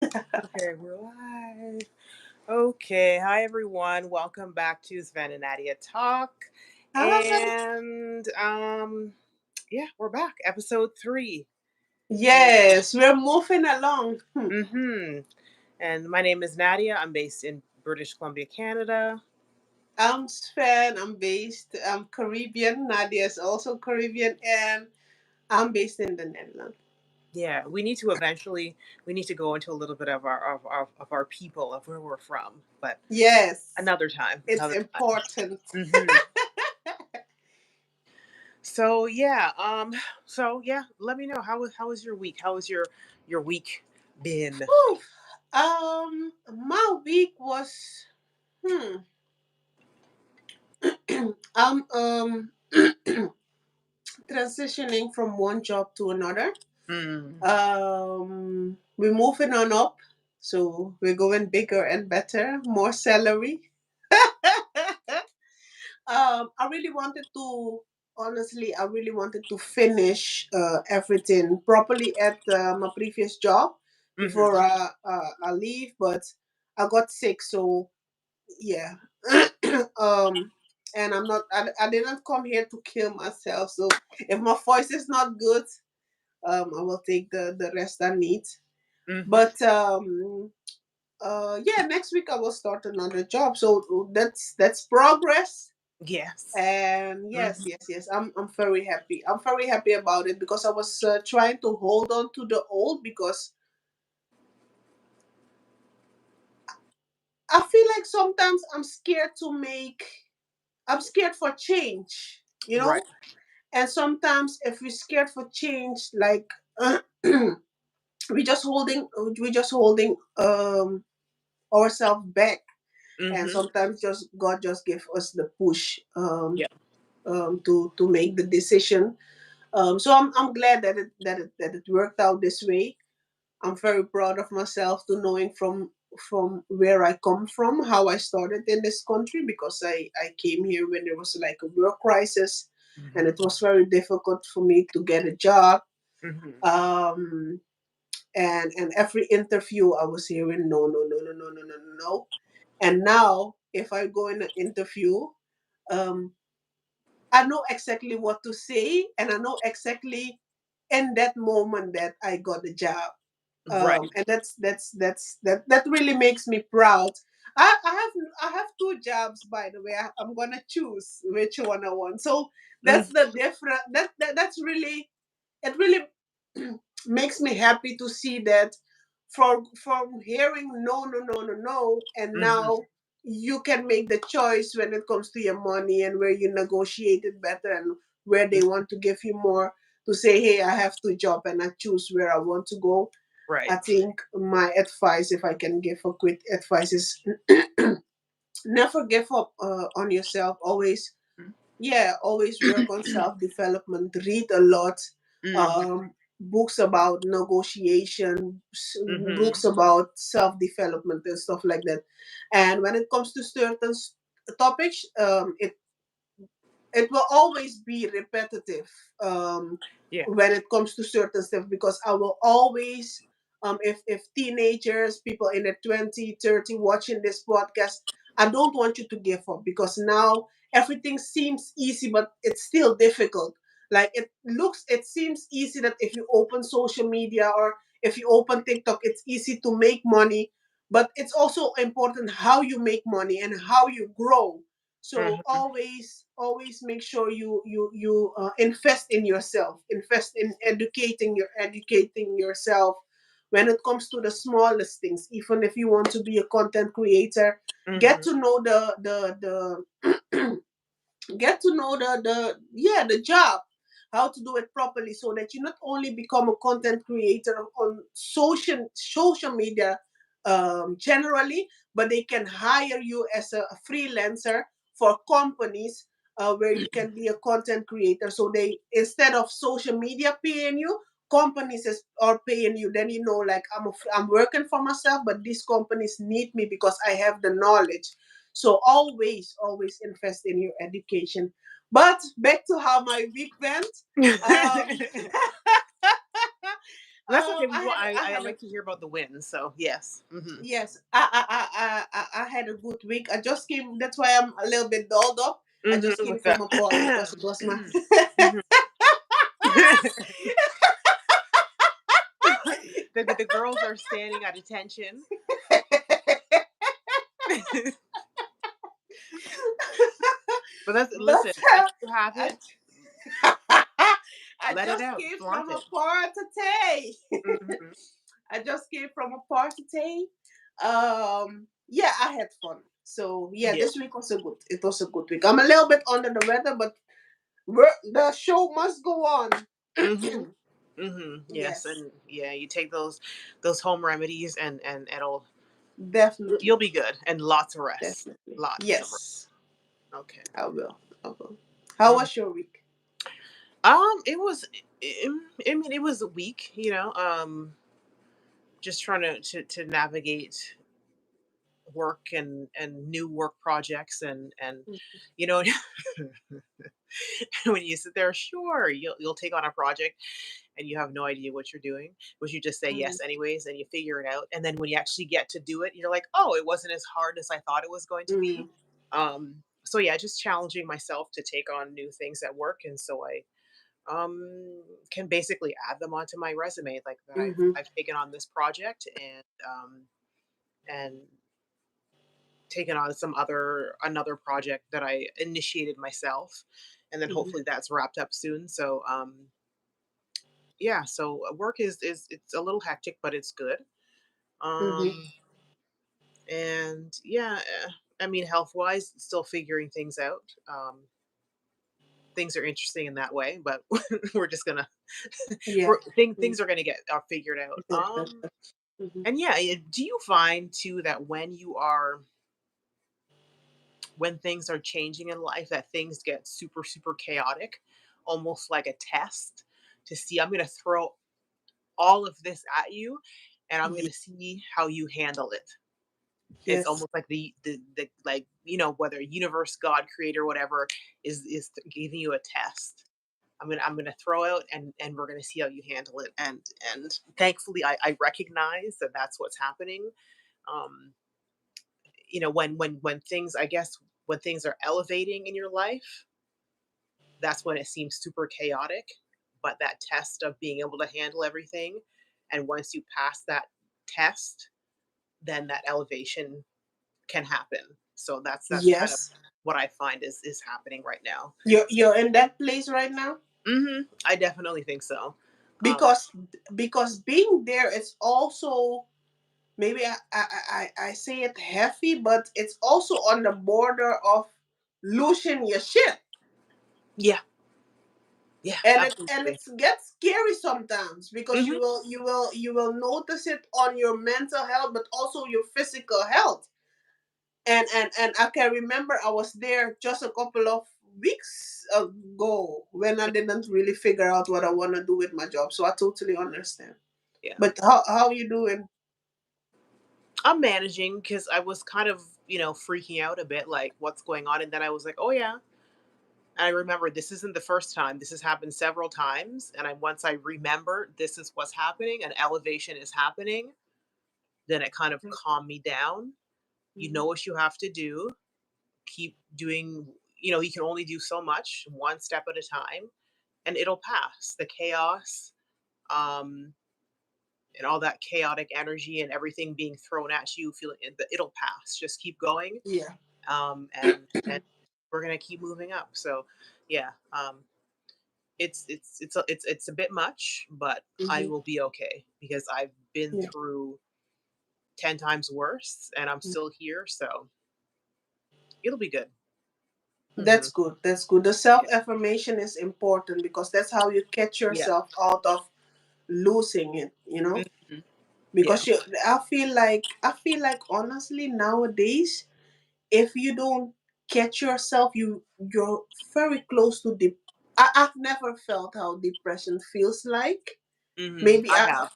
Okay, we're live. Okay, hi everyone. Welcome back to Zfen Nadia Talk. Hi. And yeah, we're back. Episode 3. And Yes, we're moving along. mm-hmm. And my name is Nadia. I'm based in British Columbia, Canada. I'm Sven. I'm Caribbean. Nadia is also Caribbean, and I'm based in the Netherlands. Yeah, we need to go into a little bit of our people, of where we're from, but Yes, another time. it's Another time. important. Mm-hmm. So yeah, let me know how was your week? How was your week been? Whew. My week was hmm. I'm transitioning from one job to another. Mm. We're moving on up, so we're going bigger and better, more salary. I really wanted to, honestly, I really wanted to finish everything properly at my previous job before Mm-hmm. I leave, but I got sick, so yeah. um, and I didn't come here to kill myself, so if my voice is not good, I will take the rest I need. Mm-hmm. But yeah, next week I will start another job, so that's progress. Yes. And yes, Mm-hmm. yes, yes, I'm very happy. I'm very happy about it because I was trying to hold on to the old because I feel like sometimes I'm scared for change, you Right. know. And sometimes if we're scared for change, like we just holding ourselves back, and Mm-hmm. sometimes just God just give us the push Yeah. to make the decision. So I'm glad that it worked out this way. I'm very proud of myself to knowing from where I come from, how I started in this country, because I came here when there was like a work crisis, and it Mm-hmm. was very difficult for me to get a job. Mm-hmm. Um, and every interview I was hearing no, no, no, no, no, no, no, no, no. And now if I go in an interview, um, I know exactly what to say, and I know exactly in that moment that I got the job. Right. And that really makes me proud. I have two jobs, by the way. I'm gonna choose which one I want. So that's Mm-hmm. the different. That's really, it really makes me happy to see that from hearing no, no, no, no, no, and Mm-hmm. now you can make the choice when it comes to your money, and where you negotiate it better, and where they want to give you more, to say, hey, I have two jobs and I choose where I want to go. Right. I think my advice, if I can give a quick advice, is never give up on yourself. Always, yeah, always work on self development. Read a lot, Mm-hmm. books about negotiation, Mm-hmm. books about self development and stuff like that. And when it comes to certain topics, it will always be repetitive, Yeah. when it comes to certain stuff, because I will always, if teenagers, people in their 20, 30 watching this podcast, I don't want you to give up, because now everything seems easy, but it's still difficult. Like it seems easy that if you open social media, or if you open TikTok, it's easy to make money, but it's also important how you make money and how you grow. So Mm-hmm. always make sure you invest in yourself, invest in educating yourself when it comes to the smallest things. Even if you want to be a content creator, get Mm-hmm. to know the get to know the job, how to do it properly, so that you not only become a content creator on social media, generally, but they can hire you as a freelancer for companies, where you can be a content creator. So they, instead of social media paying you, companies are paying you. Then you know, like, I'm working for myself, but these companies need me because I have the knowledge. So always invest in your education. But back to how my week went. Um, That's okay. I had I I had a like to hear about the wins. So yes. Mm-hmm. yes. I had a good week. I just came. That's why I'm a little bit dolled up. I just Mm-hmm. came With the. from a party because it was my. Mhm. The girls are standing at attention. But that's But listen. If you have I, it, I let it just out. came Flaunt from a it. party. Hmm. I just came from a party. Yeah, I had fun. So yeah, Yeah. this week was a good. It was a good week. I'm a little bit under the weather, but the show must go on. Hmm. Hmm. Yes, Yes, and yeah, you take those home remedies, and it'll you'll definitely, be good, and lots of rest. definitely. Lots of rest. Yes, Okay. I will. I will. How Mm. was your week? It was. I mean, it was a week. Just trying to navigate work and new work projects and you know when you sit there, sure, you'll take on a project and you have no idea what you're doing, but you just say Mm-hmm. yes anyways and you figure it out. And then when you actually get to do it, you're like, oh, it wasn't as hard as I thought it was going to be. So yeah, just challenging myself to take on new things at work. And so I can basically add them onto my resume, like that Mm-hmm. I've taken on this project and taken on some other another project that I initiated myself, and then Mm-hmm. hopefully that's wrapped up soon. So yeah, so work is it's a little hectic, but it's good. Mm-hmm. Um and yeah, I mean health wise, still figuring things out. Things are interesting in that way, but we're just gonna Yeah. things are gonna get figured out. Mm-hmm. And yeah, do you find too that when things are changing in life, that things get super super chaotic, almost like a test to see, I'm going to throw all of this at you and I'm going Ye- to see how you handle it. It's Yes. almost like the like, whether universe, god, creator, whatever is giving you a test. I'm gonna throw out and we're gonna see how you handle it. And thankfully I recognize that that's what's happening. um when things, I guess, when things are elevating in your life, that's when it seems super chaotic. But that test of being able to handle everything, and once you pass that test, then that elevation can happen. So that's kind of Yes. what I find is happening right now. You're in that place right now I definitely think so. um because being there is also maybe I say it heavy, but it's also on the border of losing your shit, yeah, yeah, and it absolutely. gets scary sometimes because Hmm. you will notice it on your mental health, but also your physical health. And I can remember I was there just a couple of weeks ago when I didn't really figure out what I want to do with my job. So I totally understand. Yeah, But how you doing? I'm managing because I was kind of freaking out a bit, like what's going on, and then I was like, oh yeah. And I remember this isn't the first time. This has happened several times. And once I remember this is what's happening, an elevation is happening, then it kind of calmed me down. You Mhm. know what you have to do. Keep doing, you can only do so much, one step at a time, and it'll pass. The chaos, um, and all that chaotic energy and everything being thrown at you, feeling it'll pass. Just keep going. Yeah. And we're gonna keep moving up. So yeah. It's a bit much, but I Hmm. will be okay because I've been Yeah. through 10 times worse and I'm still here, so it'll be good. That's Mhm. good. That's good. The self Yeah. affirmation is important because that's how you catch Yeah. yourself out of losing it, you know? Mhm. Yeah. Because I feel like honestly nowadays if you don't catch yourself, you're very close to I've never felt how depression feels like. Maybe I have.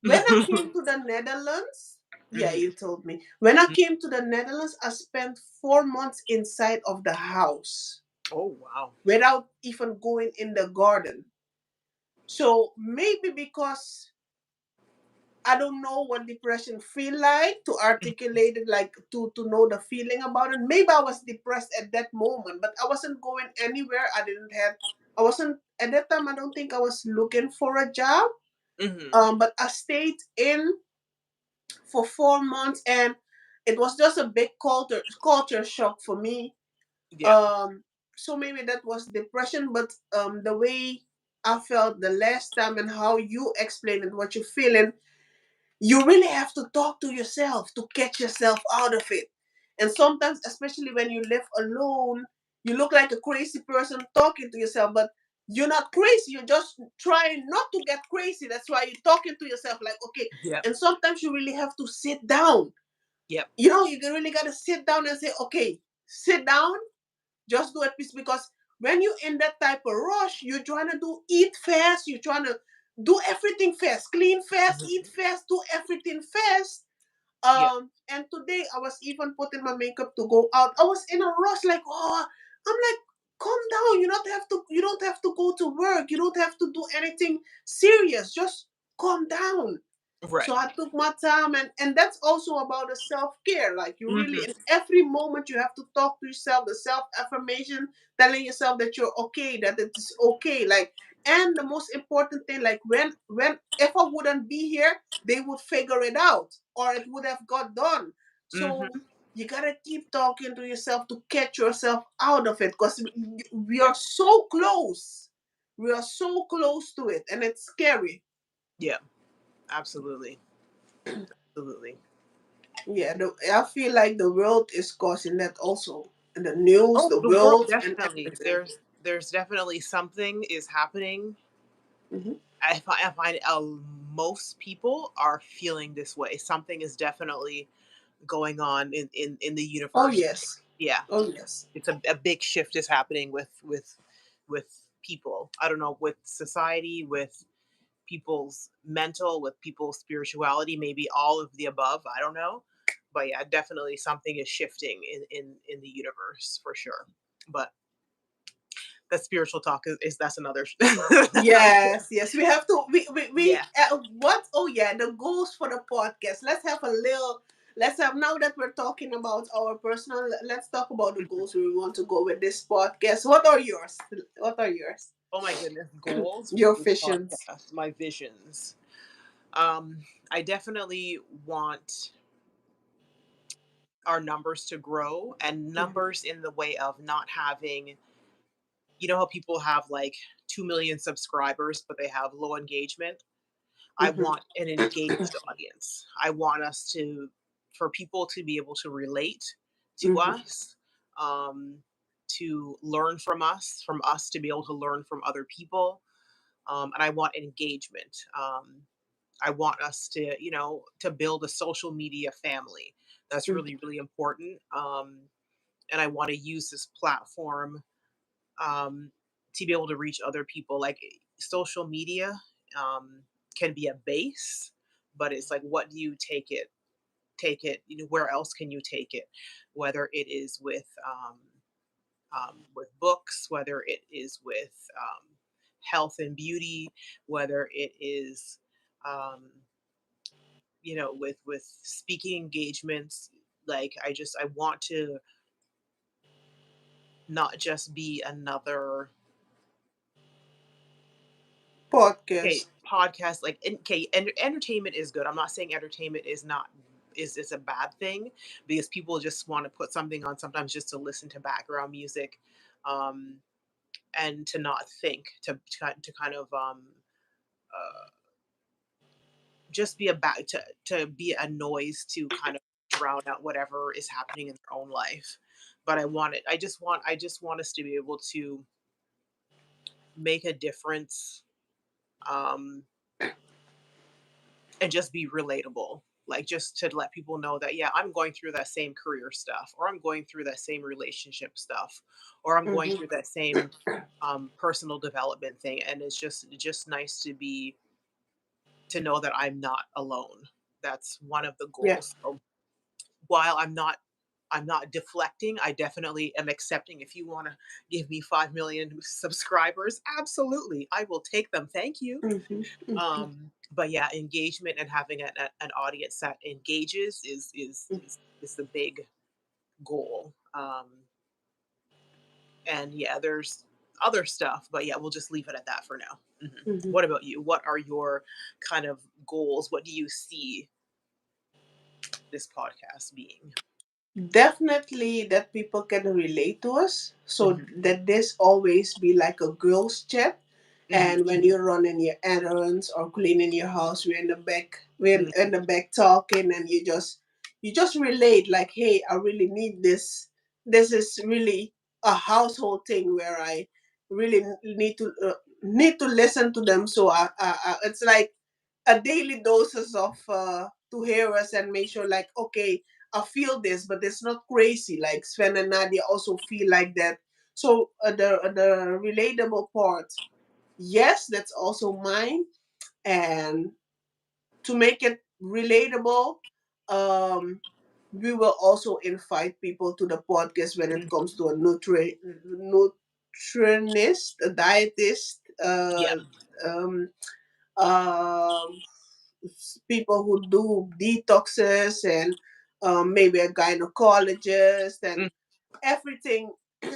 when I came to the Netherlands, yeah, Mhm. you told me. When I Mhm. came to the Netherlands, I spent 4 months inside of the house Oh, wow. without even going in the garden. So maybe because I don't know what depression feel like to articulate it, like to know the feeling about it. Maybe I was depressed at that moment, but I wasn't going anywhere. I wasn't at that time. I don't think I was looking for a job. Hmm. But I stayed in for 4 months, and it was just a big culture shock for me. Yeah. Um, so maybe that was depression, but the way I felt the last time and how you explained it, what you're feeling, you really have to talk to yourself to catch yourself out of it. And sometimes, especially when you live alone, you look like a crazy person talking to yourself, but you're not crazy. You're just trying not to get crazy. That's why you're talking to yourself, like, okay. Yep. And sometimes you really have to sit down. Yep. You really got to sit down and say, okay, sit down, just do it peace, because when you're in that type of rush, you're trying to eat fast, you're trying to do everything fast, clean fast, eat Hmm. fast, do everything fast. Yep. And today I was even putting my makeup to go out. I was in a rush, like, oh, I'm like, calm down. You don't have to go to work. You don't have to do anything serious. Just calm down. So Right. I took my time, and that's also about the self-care. Like, you really, in Hmm. every moment, you have to talk to yourself, the self-affirmation, telling yourself that you're okay, that it is okay. Like, and the most important thing, like, when if I wouldn't be here, they would figure it out, or it would have got done. So Hmm. you gotta keep talking to yourself to catch yourself out of it, because we are so close. We are so close to it, and it's scary. Yeah. Absolutely. Absolutely. Yeah, I feel like the world is causing that also. And the news, Oh, the the world world, and definitely. everything. There's definitely something is happening. Hmm. I find most people are feeling this way. Something is definitely going on in the Oh, universe. yes. Yeah, Oh, yes. it's a big shift is happening with people. I don't know, with society, with people's mental, with people's spirituality, maybe all of the above. I don't know, but yeah, definitely something is shifting in the universe for sure. But that spiritual talk is that's another. Yes, yes. We have to, Yeah. what? Oh, yeah, the goals for the podcast. Let's have, now that we're talking about our personal, let's talk about the goals we want to go with this podcast. What are yours? What are yours? Oh my goodness, goals for Your this visions. podcast, my visions. Um, I definitely want our numbers to grow, and Hmm. numbers in the way of not having, you know how people have like 2 million subscribers but they have low engagement. I Hmm. want an engaged audience. I want us to for people to be able to relate to Hmm. us, um, to learn from us to be able to learn from other people. And I want engagement. I want us to, to build a social media family. That's really, really important. And I want to use this platform, um, to be able to reach other people. Like, social media, um, can be a base, but it's like, what do you take it, where else can you take it? Whether it is with books, whether it is with, health and beauty, whether it is, um, with speaking engagements. Like, I want to not just be another, okay, Podcast. podcast. Like, okay, entertainment is good. I'm not saying entertainment is not is a bad thing, because people just want to put something on sometimes just to listen to background music, um, and to not think, to kind of, uh, just be a to be a noise to kind of drown out whatever is happening in their own life. But I just want us to be able to make a difference, um, and just be relatable. Like, just to let people know that, yeah, I'm going through that same career stuff, or I'm going through that same relationship stuff, or I'm going Hmm. through that same, personal development thing. And it's just nice to know that I'm not alone. That's one of the Yeah. goals. So while I'm not I'm not deflecting. I definitely am accepting. If you want to give me 5 million subscribers, absolutely. I will take them. Thank you. Mhm. Mhm. But yeah, engagement and having an audience that engages is the big goal. And yeah, there's other stuff, but yeah, we'll just leave it at that for now. Mhm. What about you? What are your kind of goals? What do you see this podcast being? Definitely that people can relate to us, so Hmm. that this always be like a girls chat. Hmm. And when you're running your errands or cleaning your house, we're Hmm. in the back talking, and you just relate like, hey, I really need this. This is really a household thing where I really need to listen to them. So it's like a daily doses of to hear us and make sure like, okay, I feel this, but it's not crazy. Like Zfen and Nadia also feel like that. So the relatable part, yes, that's also mine. And to make it relatable, um, we will also invite people to the podcast when it comes to a nutritionist, a dietist, Yeah. um, um, people who do detoxes, and maybe a gynecologist and Mm. everything,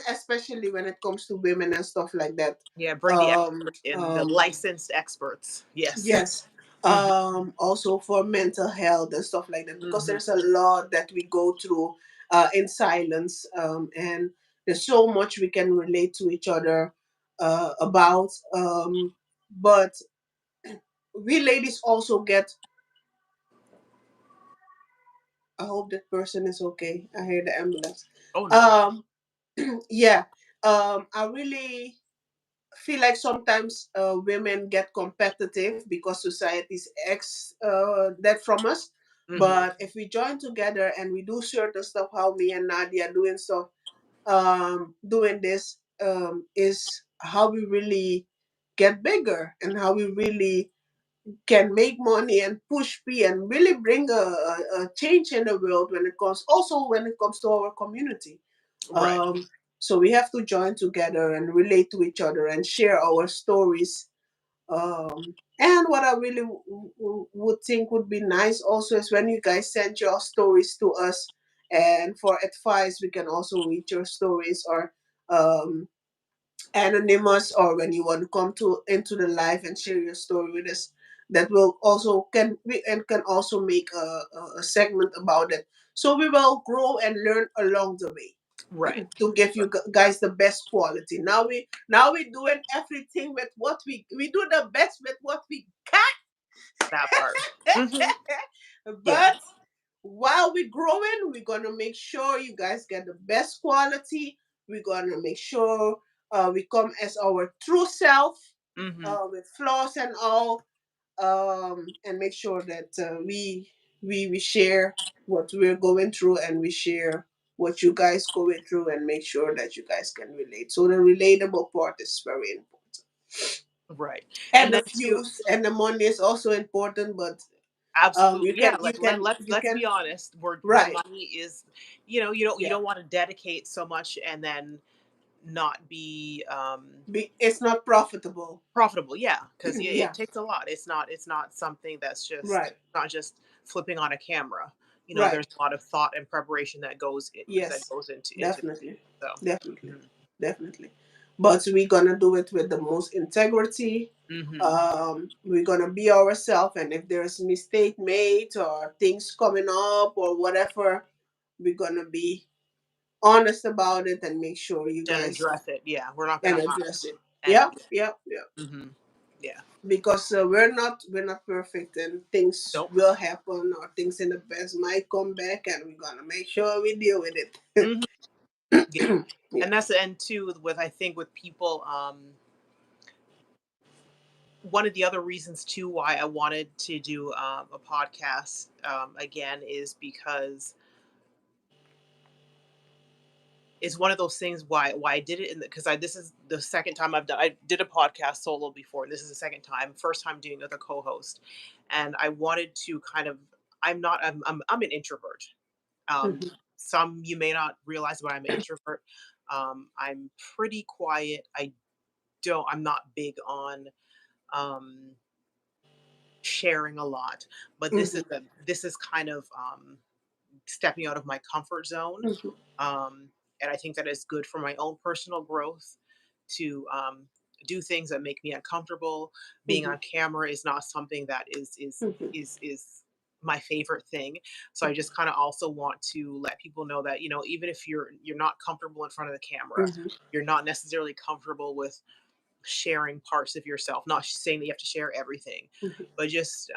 especially when it comes to women and stuff like that. Yeah. Bring the Um, expert in, the um, licensed experts. Yes. yes. Hmm. Also for mental health and stuff like that, because Hmm. there's a lot that we go through in silence, and there's so much we can relate to each other about. But we ladies also get. I hope that person is okay. I hear the ambulance. Oh no. Um, yeah. I really feel like sometimes women get competitive because society's that from us. Hmm. But if we join together and we do certain stuff, how me and Nadia doing stuff, doing this, is how we really get bigger, and how we really can make money and push P and really bring a change in the world when it comes, also when it comes to our community. Right. um, so we have to join together and relate to each other and share our stories. And what I really would think would be nice also is when you guys send your stories to us, and for advice we can also read your stories, or um, anonymous, or when you want to come to into the live and share your story with us, that will also can we and can also make a segment about it, so we will grow and learn along the way Right. to give you guys the best quality. Now we doing everything with what we do the best with what we That part. Hmm. can. Yeah. But while we're growing, we're gonna make sure you guys get the best quality. We're gonna make sure we come as our true self, Hmm. with flaws and all, and make sure that we share what we're going through, and we share what you guys going through, and make sure that you guys can relate. So the relatable part is very important, Right. and And the then too, views and the money is also important. But absolutely. you Yeah. can Like let's can be honest. Where the right. money is, you Yeah. don't want to dedicate so much and then not be It's not profitable. profitable. Yeah, because it Yeah. takes a lot. It's not something that's just Right. not just flipping on a camera. There's Right. a lot of thought and preparation that Yes. goes into Definitely. so. Definitely. Definitely. But we're gonna do it with the most integrity. Hmm. We're gonna be ourselves, and if there's mistake made or things coming up or whatever, we're gonna be honest about it and make sure you And guys address it. Yeah, we're not and gonna hide address it. Yeah, anything. yeah, yeah. Hmm. Yeah. Because we're not perfect, and things Nope. will happen, or things in the past might come back, and we're gonna make sure we deal with it. Hmm. Yeah. Yeah. And that's the end too with I think with people. One of the other reasons too why I wanted to do a podcast again is because it's one of those things why I did it in because I this is the second time I did a podcast solo before, and this is the second time, first time doing it with a co-host, and I wanted to kind of I'm not I'm an introvert. Um, Mhm. some you may not realize, but I'm an introvert. I'm pretty quiet. I'm not big on um, sharing a lot, but Mhm. this is kind of stepping out of my comfort zone. Mhm. Um, and I think that is good for my own personal growth to do things that make me uncomfortable. Being Mhm. on camera is not something that Mhm. is my favorite thing. So I just kind of also want to let people know that, even if you're not comfortable in front of the camera, Mhm. you're not necessarily comfortable with sharing parts of yourself. Not saying that you have to share everything, Mhm. but just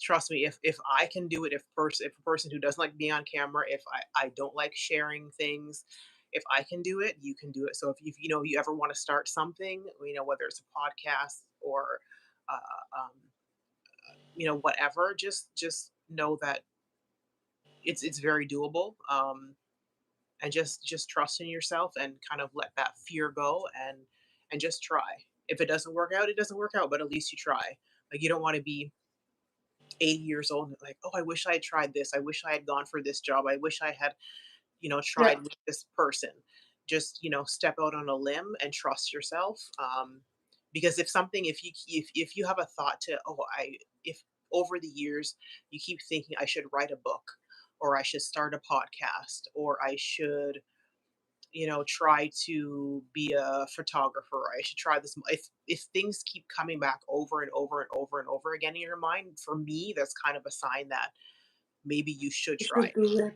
trust me. If I can do it, if a person who doesn't like being on camera, if I don't like sharing things, if I can do it, you can do it. So if you ever want to start something, whether it's a podcast or whatever, just know that it's very doable. And just trust in yourself and kind of let that fear go and just try. If it doesn't work out, it doesn't work out, but at least you try. Like, you don't want to be 80 years old and like, oh, I wish I had tried this, I wish I had gone for this job, I wish I had Yeah. tried with this person. Just step out on a limb and trust yourself. Because if you have a thought to, oh, I if over the years you keep thinking I should write a book, or I should start a podcast, or I should try to be a photographer. I should try this. If things keep coming back over and over and over and over again in your mind, for me, that's kind of a sign that maybe you should You try should it. do that.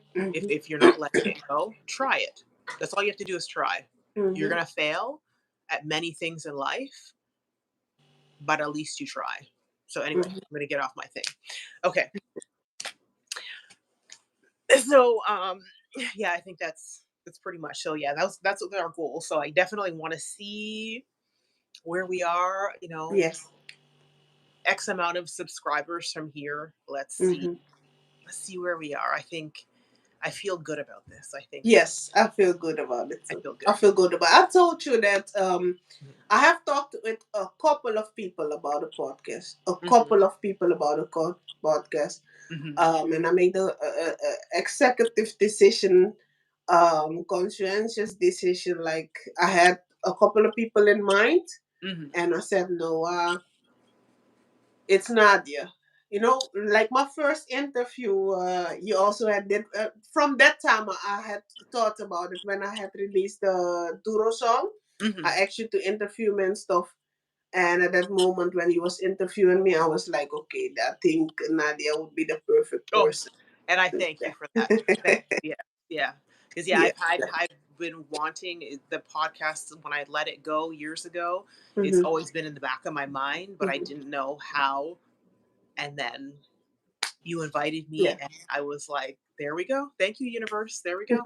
If you're not letting it go, try it. That's all you have to do is try. You're Mhm. gonna fail at many things in life, but at least you try. So anyway, Mhm. I'm gonna get off my thing. Okay. So yeah, I think that's pretty much. So yeah, that's what our goal. So I definitely want to see where we are, Yes. X amount of subscribers from here. Let's see. Mhm. Let's see where we are. I think I feel good about this. I think Yes, I feel good about it I too. feel good. I feel good about. I told you that Mhm. I have talked with a couple of people about the podcast. A Mhm. couple of people about the podcast. Mhm. And I made a executive decision, conscientious decision. Like I had a couple of people in mind, Mhm. and I said no. It's Nadia. Like my first interview, you also had that. From that time, I had thought about it when I had released the Duro song. Mhm. I asked you to interview me and stuff. And at that moment, when he was interviewing me, I was like, okay, I think Nadia would be the perfect Oh, person. and I thank you for that. Thank you. Yeah. Yeah. Because yeah, Yeah. I've been wanting the podcast when I let it go years ago. It's Hmm. always been in the back of my mind, but I Hmm. didn't know how. And then you invited me, Yeah. and I was like, there we go. Thank you, universe. There we go.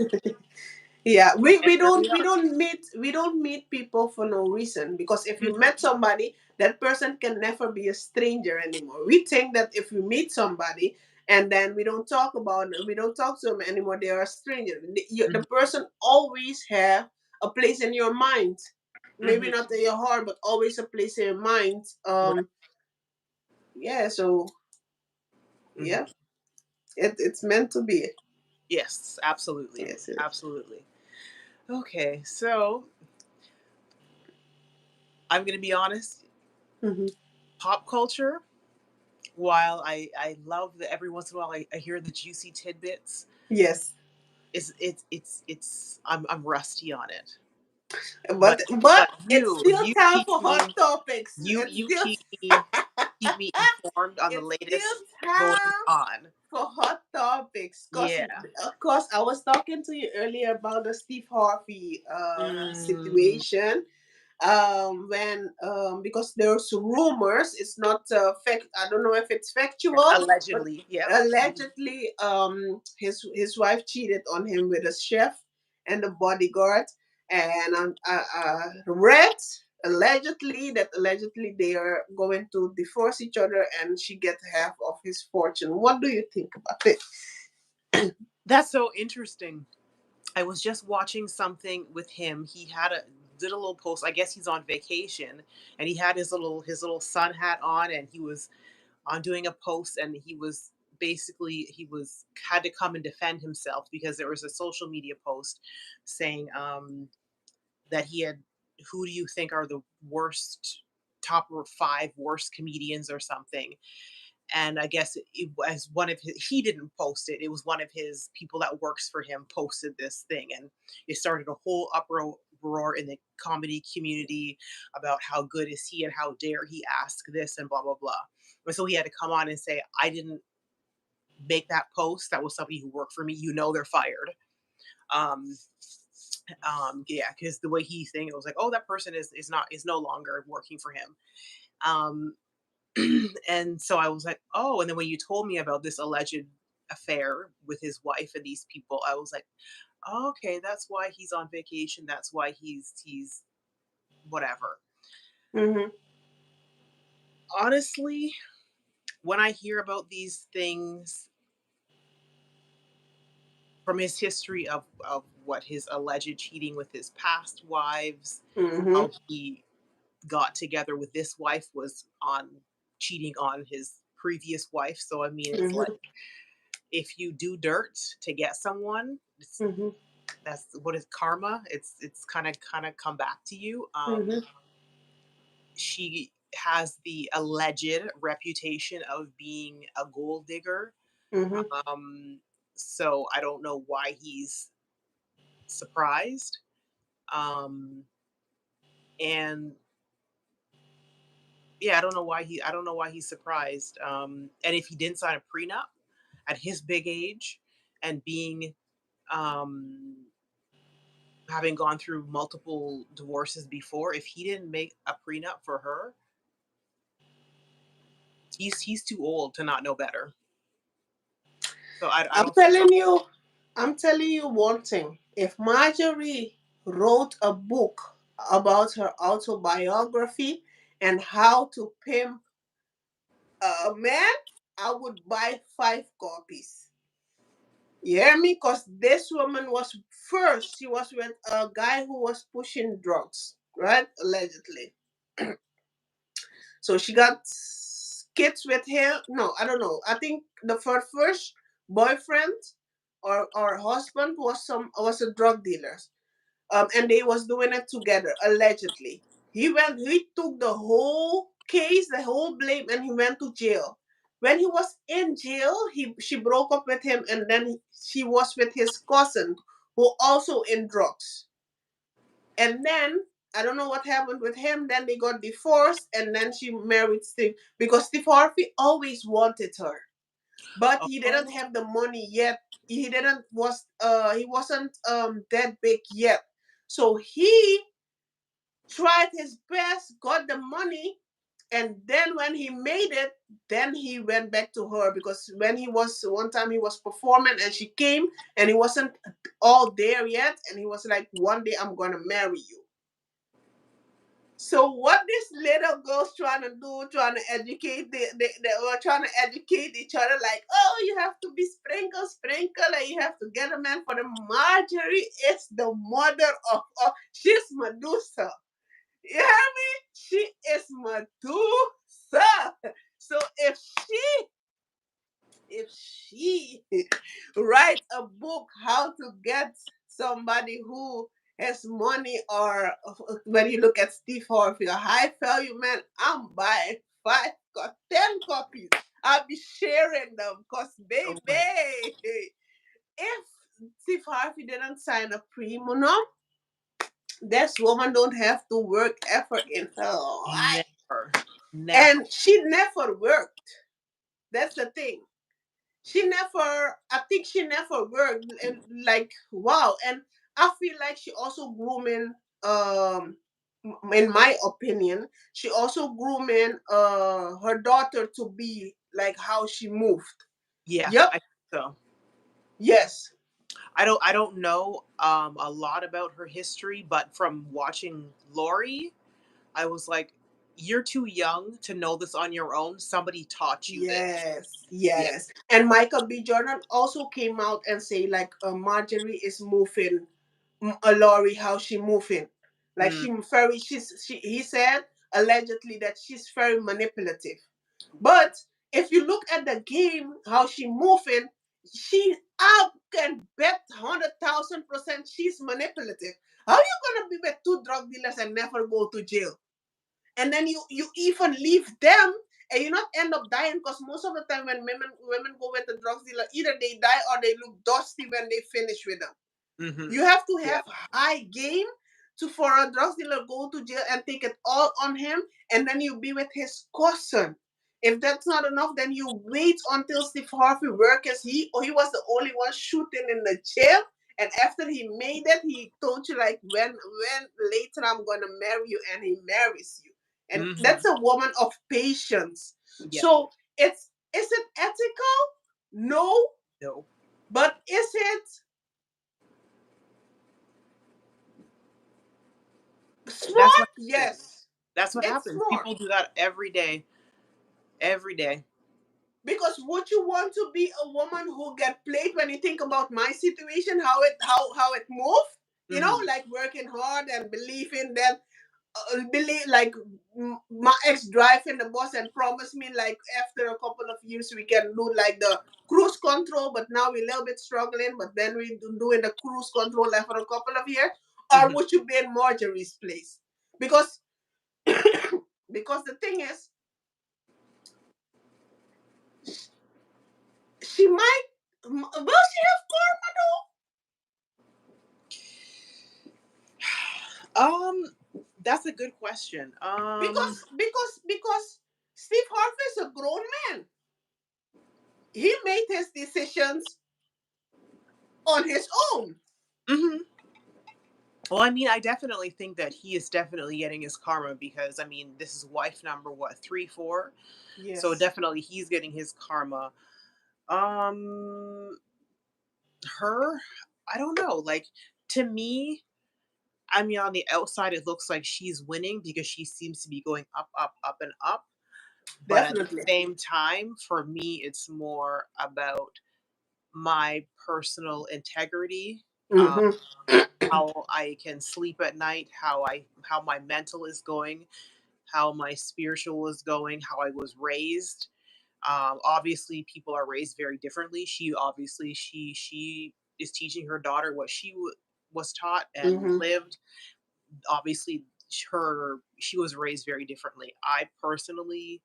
Yeah, we, And we here we don't we are. don't meet we don't meet people for no reason, because if you Mhm. met somebody, that person can never be a stranger anymore. We think that if we meet somebody and then we don't talk to them anymore, they are a stranger. The Mhm. person always have a place in your mind, maybe Mhm. not in your heart, but always a place in your mind. Right. Yeah, so Mhm. yeah, it's meant to be. Yes, absolutely. Yes, it is. Absolutely. Okay, so I'm gonna be honest. Hmm. Pop culture, while I love that every once in a while I hear the juicy tidbits, Yes, is I'm rusty on it. But but it's still you time keep for hot me topics. you It's you still keep me informed on the it's still latest goings time on. for hot topics. Cause Yeah. of course I was talking to you earlier about the Steve Harvey Mm, situation. When because there's rumors, it's not fact. I don't know if it's factual, but allegedly, yep. Mhm. allegedly his wife cheated on him with a chef and a bodyguard. And I read allegedly they are going to divorce each other, and she get half of his fortune. What do you think about it? That's so interesting. I was just watching something with him. He did a little post. I guess he's on vacation, and he had his little sun hat on, and he was on doing a post, and he was basically he was had to come and defend himself because there was a social media post saying that he had, who do you think are the worst, top five worst comedians or something. And I guess it was one of his, he didn't post it. It was one of his people that works for him posted this thing, and it started a whole uproar in the comedy community about how good is he and how dare he ask this and blah blah blah. And so he had to come on and say, I didn't make that post. That was somebody who worked for me. You know, they're fired. Um, yeah, because the way he saying it was like, oh, that person is no longer working for him. Um, and so I was like, oh, and then when you told me about this alleged affair with his wife and these people, I was like, oh, okay, that's why he's on vacation. That's why he's whatever. Mhm. Honestly, when I hear about these things from his history of what his alleged cheating with his past wives, Mhm. how he got together with this wife was on cheating on his previous wife. So I mean, it's like Mhm. if you do dirt to get someone, Mhm. that's what is karma. It's kind of come back to you. Mhm. She has the alleged reputation of being a gold digger. Mhm. Um, so I don't know why he's surprised. Um, and yeah, I don't know why he's surprised. And if he didn't sign a prenup at his big age and being um having gone through multiple divorces before, if he didn't make a prenup for her, he's too old to not know better. So I I'm don't see how. telling you, I'm telling you one thing. If Marjorie wrote a book about her autobiography and how to pimp a man, I would buy 5 copies. You hear me? Because this woman was first, she was with a guy who was pushing drugs, right? Allegedly. So she got kids with him. No, I don't know. I think the first boyfriend or husband was a drug dealer. And they was doing it together allegedly. He took the whole case, the whole blame, and he went to jail. When he was in jail, she broke up with him, and then she was with his cousin, who also in drugs. And then I don't know what happened with him. Then they got divorced, and then she married Steve because Steve Harvey always wanted her, but he didn't Oh, have the money yet. He wasn't that big yet. So he tried his best, got the money, and then when he made it, then he went back to her because when he was one time he was performing and she came and he wasn't all there yet, and he was like, one day I'm gonna marry you. So what this little girl's trying to do, trying to educate they were trying to educate each other, like, oh, you have to be sprinkle, sprinkle, and you have to get a man for the Marjorie is the mother of she's Medusa. You hear me? She is Medusa. So if she write a book how to get somebody who has money, or when you look at Steve Harvey, a high value man, I'm buying 10 copies. I'll be sharing them because oh my, baby, if Steve Harvey didn't sign a prenup, this woman don't have to work effort in her life. never, never. And she never worked. That's the thing. I think she never worked. And like, wow. And I feel like she also grooming, in my opinion, she also grooming her daughter to be like how she moved. Yeah, Yep. I think so. Yes. I don't know a lot about her history, but from watching Lori, I was like, you're too young to know this on your own. Somebody taught you this. Yes, Yeah. yes. And Michael B. Jordan also came out and say like, Marjorie is moving, Laurie, how she moving. Like Mm, he said allegedly that she's very manipulative. But If you look at the game, how she moving, she I can bet 100,000% she's manipulative. How you gonna be with two drug dealers and never go to jail? And then you even leave them and you not end up dying, because most of the time when women go with the drug dealer, either they die or they look dusty when they finish with them. Mm-hmm. You have to Yeah. have high game to for a drug dealer go to jail and take it all on him, and then you be with his cousin. If that's not enough, then you wait until Steve Harvey work as he was the only one shooting in the jail. And after he made it, he told you like when later I'm gonna marry you, and he marries you. And Mm-hmm. that's a woman of patience. Yeah. So is it ethical? No, No. but is it That's smart? what happens. Yes, That's what it's happens. smart. People do that every day. Every day. Because would you want to be a woman who get played? When you think about my situation, how it moved, Mm-hmm. like working hard and believing that, believe like, my ex driving the bus and promised me like after a couple of years we can do like the cruise control, but now we're a little bit struggling, but then we doing the cruise control like for a couple of years. Or Mm-hmm. would you be in Marjorie's place? Because because the thing is, she might, will she have karma? Um, that's a good question. Because Steve Harvey is a grown man. He made his decisions on his own. Mhm. Well, I mean, I definitely think that he is definitely getting his karma because I mean, this is wife number what, 3, 4? So Yes, definitely he's getting his karma. Um, her, I don't know. Like to me, I mean, on the outside, it looks like she's winning because she seems to be going up, up, up, and up. But at the definitely. same time, for me, it's more about my personal integrity, uh, Mm-hmm. how I can sleep at night, how my mental is going, how my spiritual is going, how I was raised. Obviously, people are raised very differently. She obviously she is teaching her daughter what was taught and Mm-hmm. lived. Obviously, her she was raised very differently. I personally,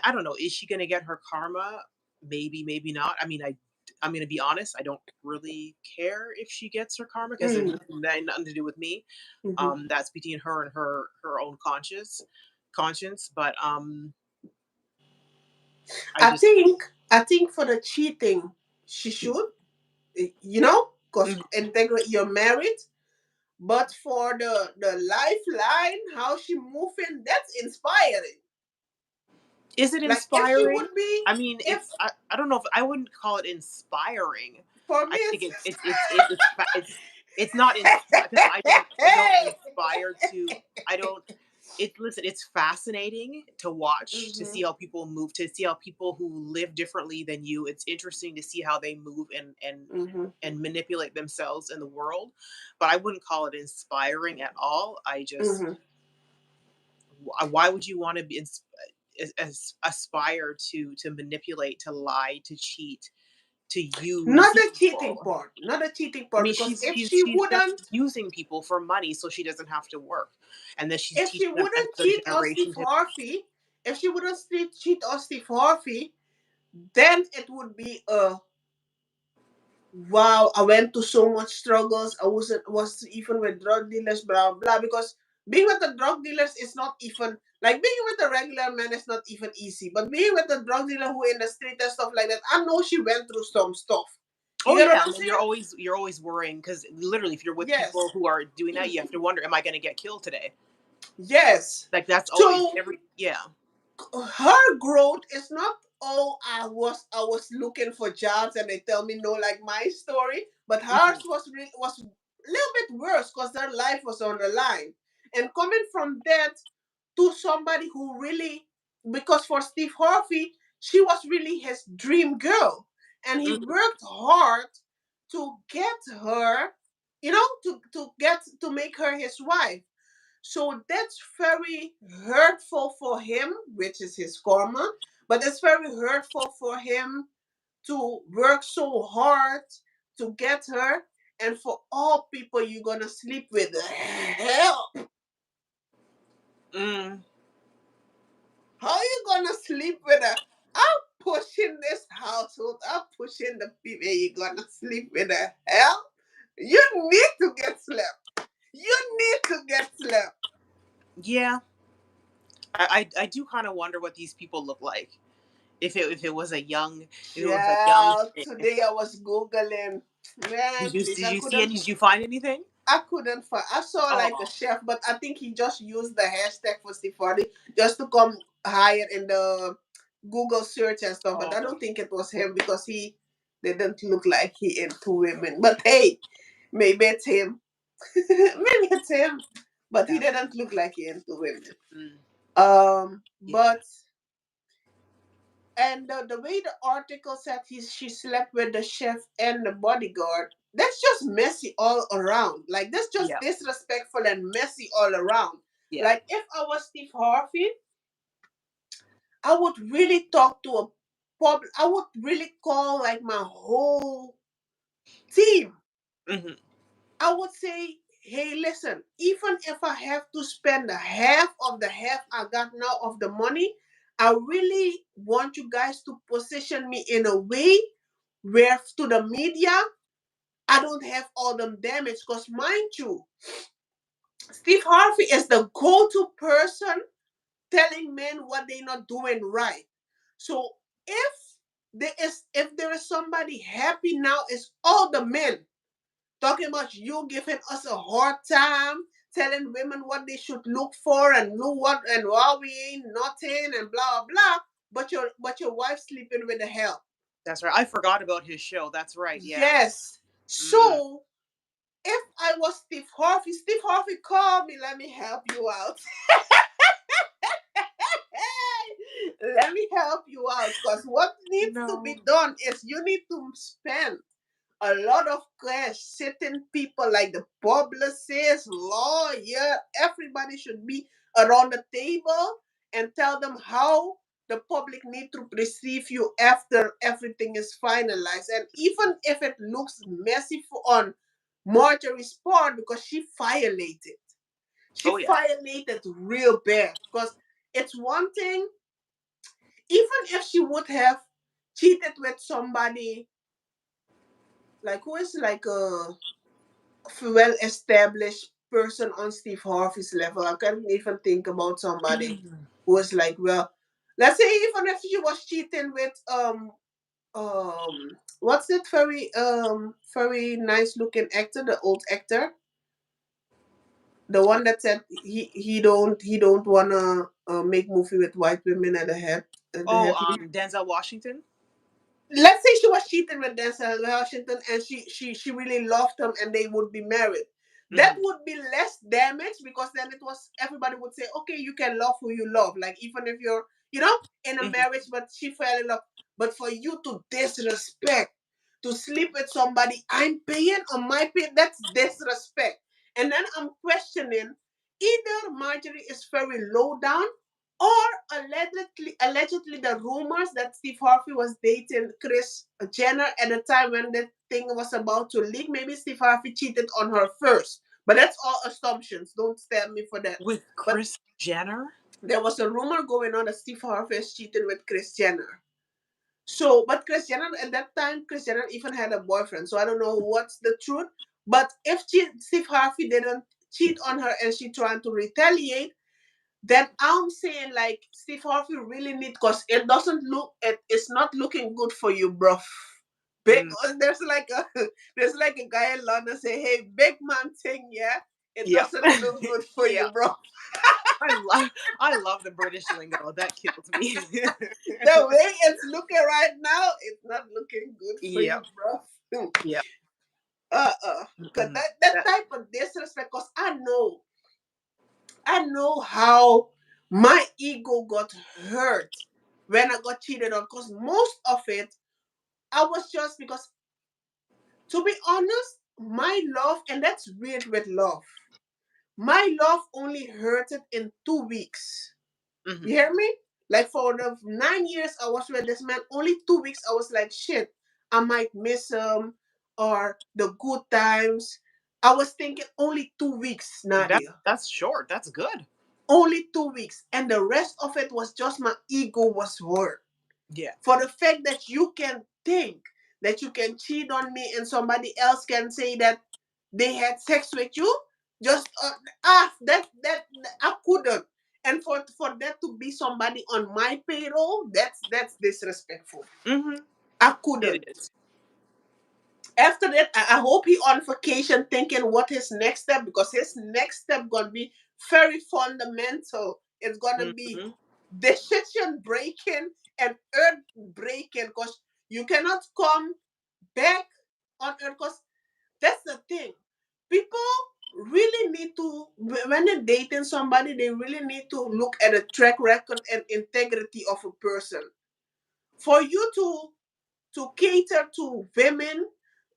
I don't know. Is she gonna get her karma? Maybe, maybe not. I mean, I'm gonna be honest. I don't really care if she gets her karma because it had nothing to do with me. Mm-hmm. That's between her and her own conscience. But I I just think I think for the cheating, she should, because Mhm. integrate. You're married, but for the lifeline, how she moving, that's inspiring. Is it Like if she inspiring? would be, I mean, if I don't know if I wouldn't call it inspiring. for me I think it's it's not inspired because I don't inspire to I don't it listen, it's fascinating to watch, to mm-hmm, see how people move, to see how people who live differently than you, it's interesting to see how they move mm-hmm, and manipulate themselves in the world. But I wouldn't call it inspiring at all. I just mm-hmm. why would you want to be aspire to manipulate, to lie, to cheat, to Not use the cheating people? part. Not the cheating I part. mean, Because she's just using people for money so she doesn't have to work, and then she's if she teaching wouldn't another cheat on generation Steve to. Harvey, if she wouldn't cheat on Steve Harvey, then it would be a wow. I went to so much struggles. I was even with drug dealers, blah blah. Because being with the drug dealers is not even like being with a regular man is not even easy. But being with the drug dealer who in the street and stuff like that, I know she went through some stuff. You Oh get what yeah, I'm and then saying? you're always worrying because literally, if you're with people Yes. who are doing that, you have to wonder, am I going to get killed today? Yes. Like that's always So every yeah. her growth is not, oh, I was looking for jobs and they tell me no, like my story, but hers Hmm. was a little bit worse because their life was on the line. And coming from that to somebody who really, because for Steve Harvey, she was really his dream girl, and he Hmm. worked hard to get her, to make her his wife. So that's very hurtful for him, which is his karma. But it's very hurtful for him to work so hard to get her, and for all people you're gonna sleep with. Hell, Mm. how you gonna sleep with her? I'm pushing this household. I'm pushing the people. You're gonna sleep with her. Hell, you need to get slept. You need to get slept. Yeah, I do kind of wonder what these people look like. If it was a young, if it was a young Child, chick. today I was googling. Man, please, Did you see any? Did you find anything? I couldn't find. I saw like a Oh, chef, but I think he just used the hashtag for Stefani just to come higher in the Google search and stuff. But I oh, don't think it was him because he didn't look like he into women. But hey, maybe it's him. Maybe it's him. But he yeah, didn't look like he into women. mm, yeah, But and the way the article said she slept with the chef and the bodyguard, that's just messy all around. Like, that's just yeah, disrespectful and messy all around. yeah. Like, if I was Steve Harvey, I would really talk to a I would really call like my whole team. Hmm. I would say, hey, listen, even if I have to spend the half of the half I got now of the money, I really want you guys to position me in a way where to the media, I don't have all them damage. Because mind you, Steve Harvey is the go-to person telling men what they're not doing right. So if there is somebody happy now, it's all the men talking about you giving us a hard time, telling women what they should look for and look what and why we ain't nothing and blah blah. But your wife sleeping with the hell. That's right. I forgot about his show. That's right. Yeah. Yes. Mm. So if I was Steve Harvey called me, let me help you out. Let me help you out. Because what needs to No. be done is you need to spend a lot of cash sitting people like the publicist, lawyer, everybody should be around the table and tell them how the public need to perceive you after everything is finalized. And even if it looks messy on Marjorie's part because she violated. She Oh yeah. violated real bad. Because it's one thing, even if she would have cheated with somebody like who is like a well established person on Steve Harvey's level. I can't even think about somebody who was like, well, let's say even if she was cheating with what's it very nice looking actor, the old actor, the one that said he don't wanna make movie with white women at the head. Oh, Denzel Washington. Let's say she was cheating with Denzel Washington and she really loved him and they would be married. That Hmm. would be less damage because then it was everybody would say, okay, you can love who you love. Like even if you're, in a Hmm. marriage, but she fell in love. But for you to disrespect, to sleep with somebody I'm paying on my pay, that's disrespect. And then I'm questioning either Marjorie is very low down or allegedly the rumors that Steve Harvey was dating Chris Jenner at the time when the thing was about to leak. Maybe Steve Harvey cheated on her first. But that's all assumptions. Don't stab me for that. With But Chris Jenner. there was a rumor going on that Steve Harvey is cheating with Chris Jenner. So, but Chris Jenner at that time, Chris Jenner even had a boyfriend. So I don't know what's the truth. But if Steve Harvey didn't cheat on her and she trying to retaliate, then I'm saying like Steve Harvey really need because it's not looking good for you, bro. Big Mm. there's like a there's like a guy in London say, hey, big man thing, yeah, it Yep. doesn't look good for Yeah. you, bro. I love the British lingo. That kills me. The way it's looking right now, it's not looking good for you, Yep. bro. Yep. Cause Mm-mm. that That. type of disrespect, cause I know how my ego got hurt when I got cheated on. Because most of it, I was just because, to be honest, my love, and that's weird with love, my love only hurted in 2 weeks. Hmm. You hear me? Like for the 9 years I was with this man, only 2 weeks I was like, shit, I might miss him or the good times. I was thinking only 2 weeks, Nadia. That's short. That's good. Only 2 weeks. And the rest of it was just my ego was hurt. Yeah. For the fact that you can think that you can cheat on me and somebody else can say that they had sex with you, just that I couldn't. And for that to be somebody on my payroll, that's disrespectful. Mm-hmm. I It couldn't. is. After that, I hope he on vacation thinking what his next step, because his next step gonna be very fundamental. It's gonna be Mm-hmm. decision breaking and earth breaking, because you cannot come back on earth. Because that's the thing. People really need to, when they're dating somebody, they really need to look at the track record and integrity of a person. For you to cater to women,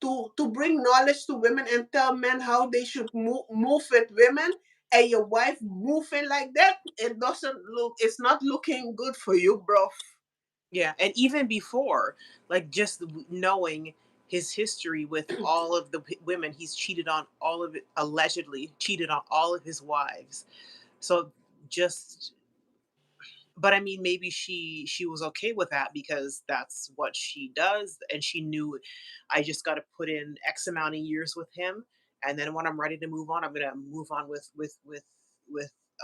to bring knowledge to women and tell men how they should move with women, and your wife moving like that, it doesn't look, it's not looking good for you, bro. Yeah, and even before, like just knowing his history with all of the women he's cheated on, all of it allegedly cheated on all of his wives. So just, but I mean, maybe she was okay with that because that's what she does, and she knew I just got to put in X amount of years with him, and then when I'm ready to move on, I'm gonna move on with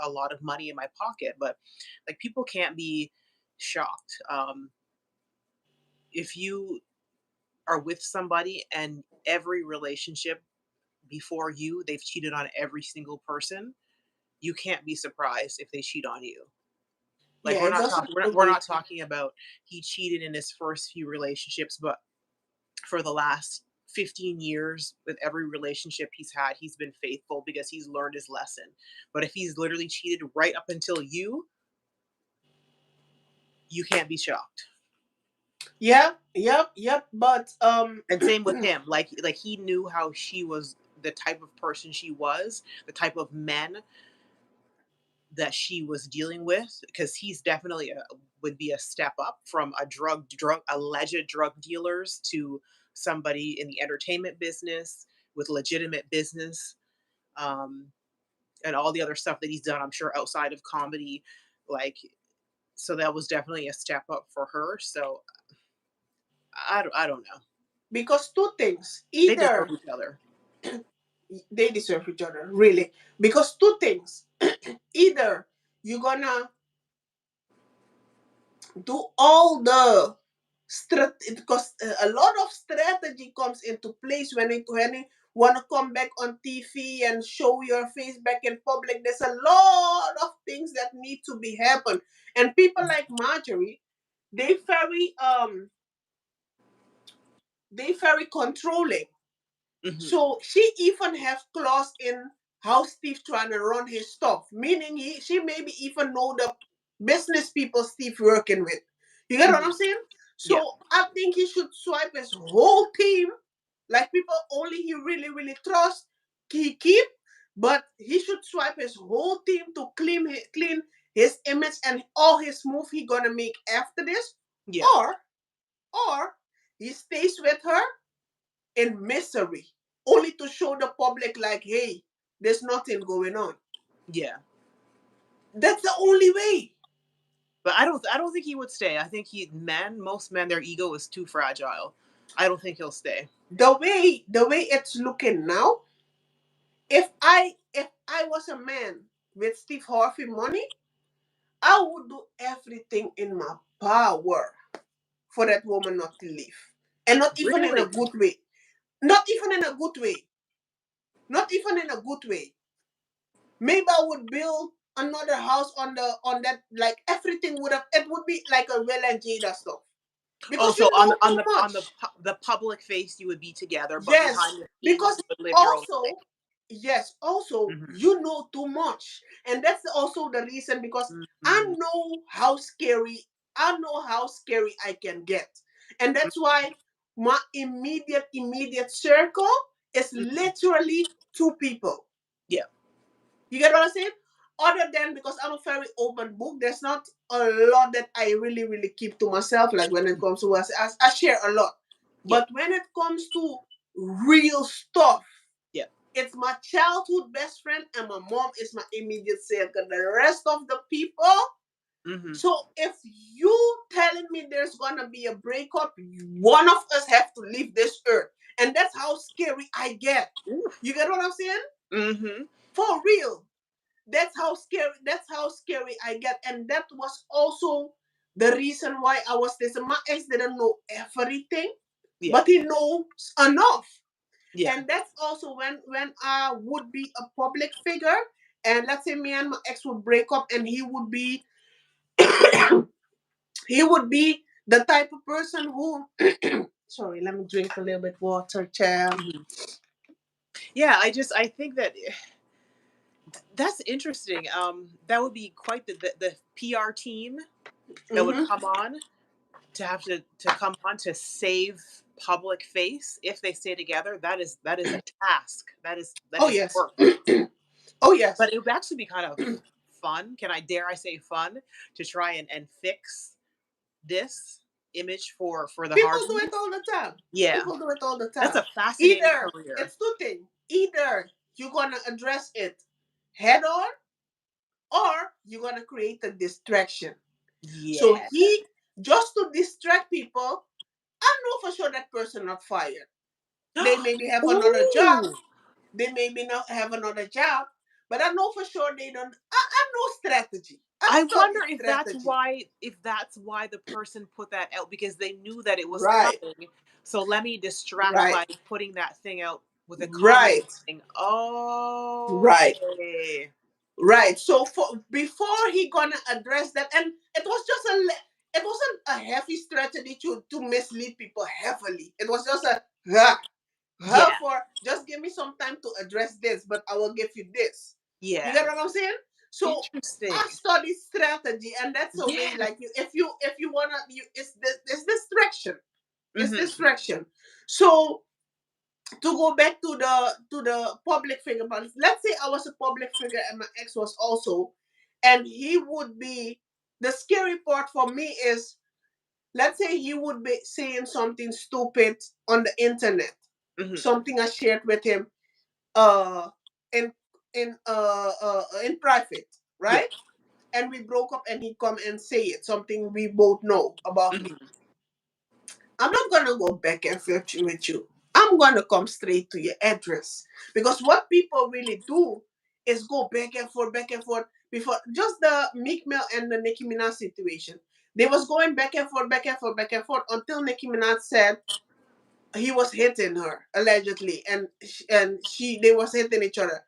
a lot of money in my pocket. But like people can't be shocked. If you are with somebody and every relationship before you, they've cheated on every single person, you can't be surprised if they cheat on you. Like Yeah, it doesn't look we're good. not talking about he cheated in his first few relationships, but for the last 15 years with every relationship he's had, he's been faithful because he's learned his lesson. But if he's literally cheated right up until you can't be shocked. Yeah, yep. But And same with him. Like he knew how she was, the type of person she was, the type of men that she was dealing with, because he's definitely would be a step up from a drug alleged drug dealers to somebody in the entertainment business with legitimate business, um, and all the other stuff that he's done. I'm sure outside of comedy, like, so that was definitely a step up for her. So I don't know. because two things, They deserve either each other. they deserve each other, really. Because two things, either you're gonna do all the because a lot of strategy comes into place when you want to come back on TV and show your face back in public. There's a lot of things that need to be happen, and people like Marjorie, they very they very controlling. Hmm. So she even have clause in how Steve trying to run his stuff, meaning she maybe even know the business people Steve working with. You get what I'm Hmm. saying? Yeah, So I think he should swipe his whole team, like people only he really really trust, he keep, but he should swipe his whole team to clean his image and all his move he gonna make after this, yeah, or or he stays with her in misery, only to show the public like, hey, there's nothing going on. yeah. That's the only way. But I don't think he would stay. I think most men, their ego is too fragile. I don't think he'll stay. The way it's looking now, if I was a man with Steve Harvey money, I would do everything in my power for that woman not to leave. And not even in a Really? good way. Not even in a good way. Not even in a good way. Maybe I would build another house on that, like everything would have, it would be like a Will and Jada stuff. Oh, Because so you know too on the much. the public face you would be together, but Yes, behind the scenes because you would live your own life. also, yes, also Hmm. you know too much. And that's also the reason, because I Hmm. know how scary, I know how scary I can get. And that's why my immediate circle is Hmm. literally two people. Yeah. You get what I'm saying? other than, because I'm a very open book, there's not a lot that I really, really keep to myself. Like when it comes to us, I share a lot. Yeah. But when it comes to real stuff, Yeah. it's my childhood best friend and my mom is my immediate circle. The rest of the people. Mm-hmm. So if you telling me there's gonna be a breakup, one of us have to leave this earth, and that's how scary I get. Oof. You get what I'm saying? Mm-hmm. For real. That's how scary. That's how scary I get, and that was also the reason why I was this. My ex didn't know everything, Yeah. but he knows enough, Yeah. and that's also when I would be a public figure, and let's say me and my ex would break up, and he would be the type of person who sorry, let me drink a little bit water, child. Mhm. Yeah, I think that that's interesting. That would be quite the PR team that would Mm-hmm. come on to have to come on to save public face if they stay together. That is a task. That Oh is yes. work. Oh yes. But it would actually be kind of fun. Can I dare I say fun to try and fix this image for the People do Harveys? it all the time. Yeah, People do it all the that's time. a fascinating Either career. it's two things. Either you're gonna address it head on, or you're gonna create a distraction. So Yeah. he just to distract people. I know for sure that person not fired. They maybe have another job. Ooh. They maybe not have another job, but I know for sure they don't. I know strategy. I I wonder studied if that's strategy. why the person put that out because they knew that it was Right, coming. So let me distract right, by putting that thing out with a comment right, saying, "Oh, right, okay." right. So for before he gonna address that, and it was just it wasn't a heavy strategy to mislead people heavily. It was just a Yeah, for just give me some time to address this, but I will give you this. You yeah. get what I'm saying? So I Interesting. study strategy, and that's a way Yeah. like if you wanna it's distraction. It's Hmm. distraction. So to go back to the public figure, but let's say I was a public figure and my ex was also, and he would be the scary part for me is let's say he would be saying something stupid on the internet, Hmm. something I shared with him uh in in private, Yeah. right? And we broke up and he come and say it, something we both know about me. Hmm. I'm not gonna go back and forth with you. I'm gonna come straight to your address. Because what people really do is go back and forth before just the Meek Mill and the Nicki Minaj situation. They was going back and forth, back and forth, back and forth until Nicki Minaj said he was hitting her allegedly, and they was hitting each other.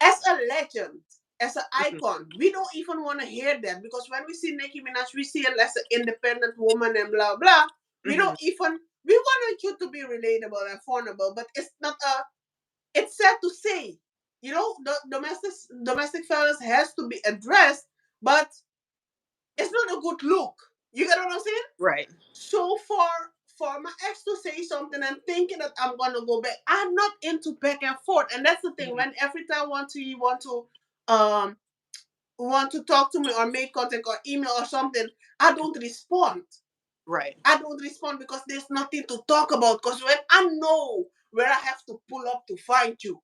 As a legend, as an Hmm. icon, we don't even want to hear that because when we see Nicki Minaj, we see her as an independent woman and blah blah. We Hmm. don't even we wanted you to be relatable and vulnerable, but it's not a. It's sad to say, the domestic violence has to be addressed, but it's not a good look. You get what I'm saying? Right. So for my ex to say something and thinking that I'm gonna go back, I'm not into back and forth. And that's the thing. Hmm. When every time you um want to talk to me or make contact or email or something, I don't respond. Right. I don't respond because there's nothing to talk about. Because when I know where I have to pull up to find you.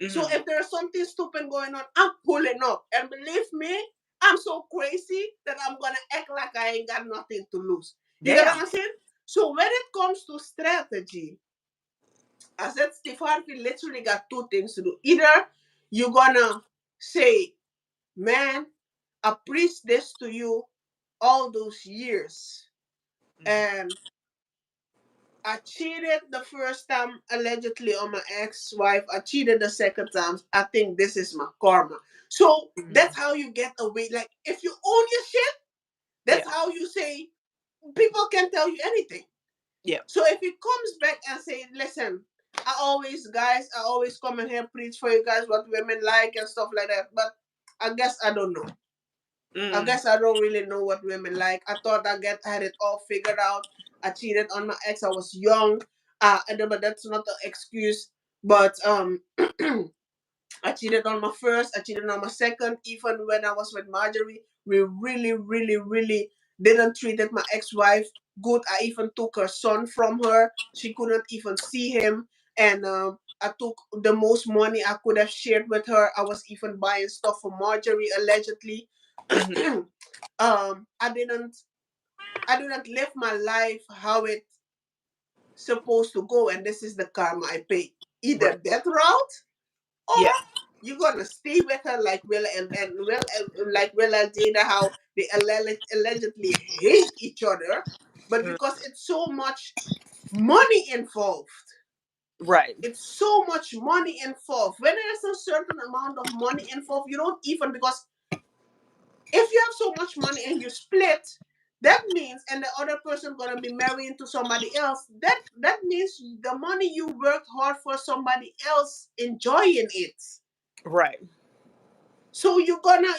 So Hmm. if there's something stupid going on, I'm pulling up. And believe me, I'm so crazy that I'm gonna act like I ain't got nothing to lose. You get what Damn. I'm saying? So when it comes to strategy, I said Steve Harvey literally got two things to do. Either you're gonna say, man, I preached this to you all those years. Hmm. And I cheated the first time allegedly on my ex-wife. I cheated the second time. I think this is my karma. So Hmm. that's how you get away. Like if you own your shit, that's Yeah. how you say people can tell you anything. Yeah. So if he comes back and say, listen, I always come in here preach for you guys what women like and stuff like that. But I guess I don't know. I Mm. guess I don't really know what women like. I thought I had it all figured out. I cheated on my ex. I was young. But that's not the excuse. But I cheated on my first, I cheated on my second. Even when I was with Marjorie, we really, really, really didn't treated my ex-wife good. I even took her son from her. She couldn't even see him. And I took the most money I could have shared with her. I was even buying stuff for Marjorie allegedly. Hmm. I didn't live my life how it supposed to go, and this is the karma I pay. Right. Either that route, or Yeah. you're gonna stay with her like Willa and Will, like Willa and Jada, how they allegedly hate each other, but Mm. because it's so much money involved. Right. It's so much money involved. When there's a certain amount of money involved, you don't even, because if you have so much money and you split, that means, and the other person gonna be marrying to somebody else, that means the money you worked hard for, somebody else enjoying it. Right. So he gonna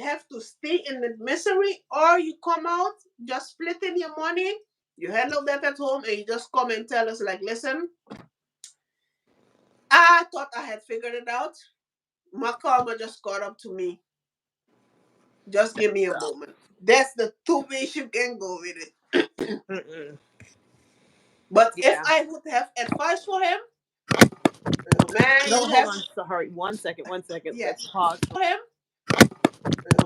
have to stay in the misery, or you come out just splitting your money. You handle that at home, and you just come and tell us like, listen, I thought I had figured it out. My karma just caught up to me. Just give me a So, moment. That's the two ways you can go with it. mm-mm. But if Yeah. I would have advice for him, man, No, you hold have, on. Sorry. One second. One second. yeah, Let's pause. him,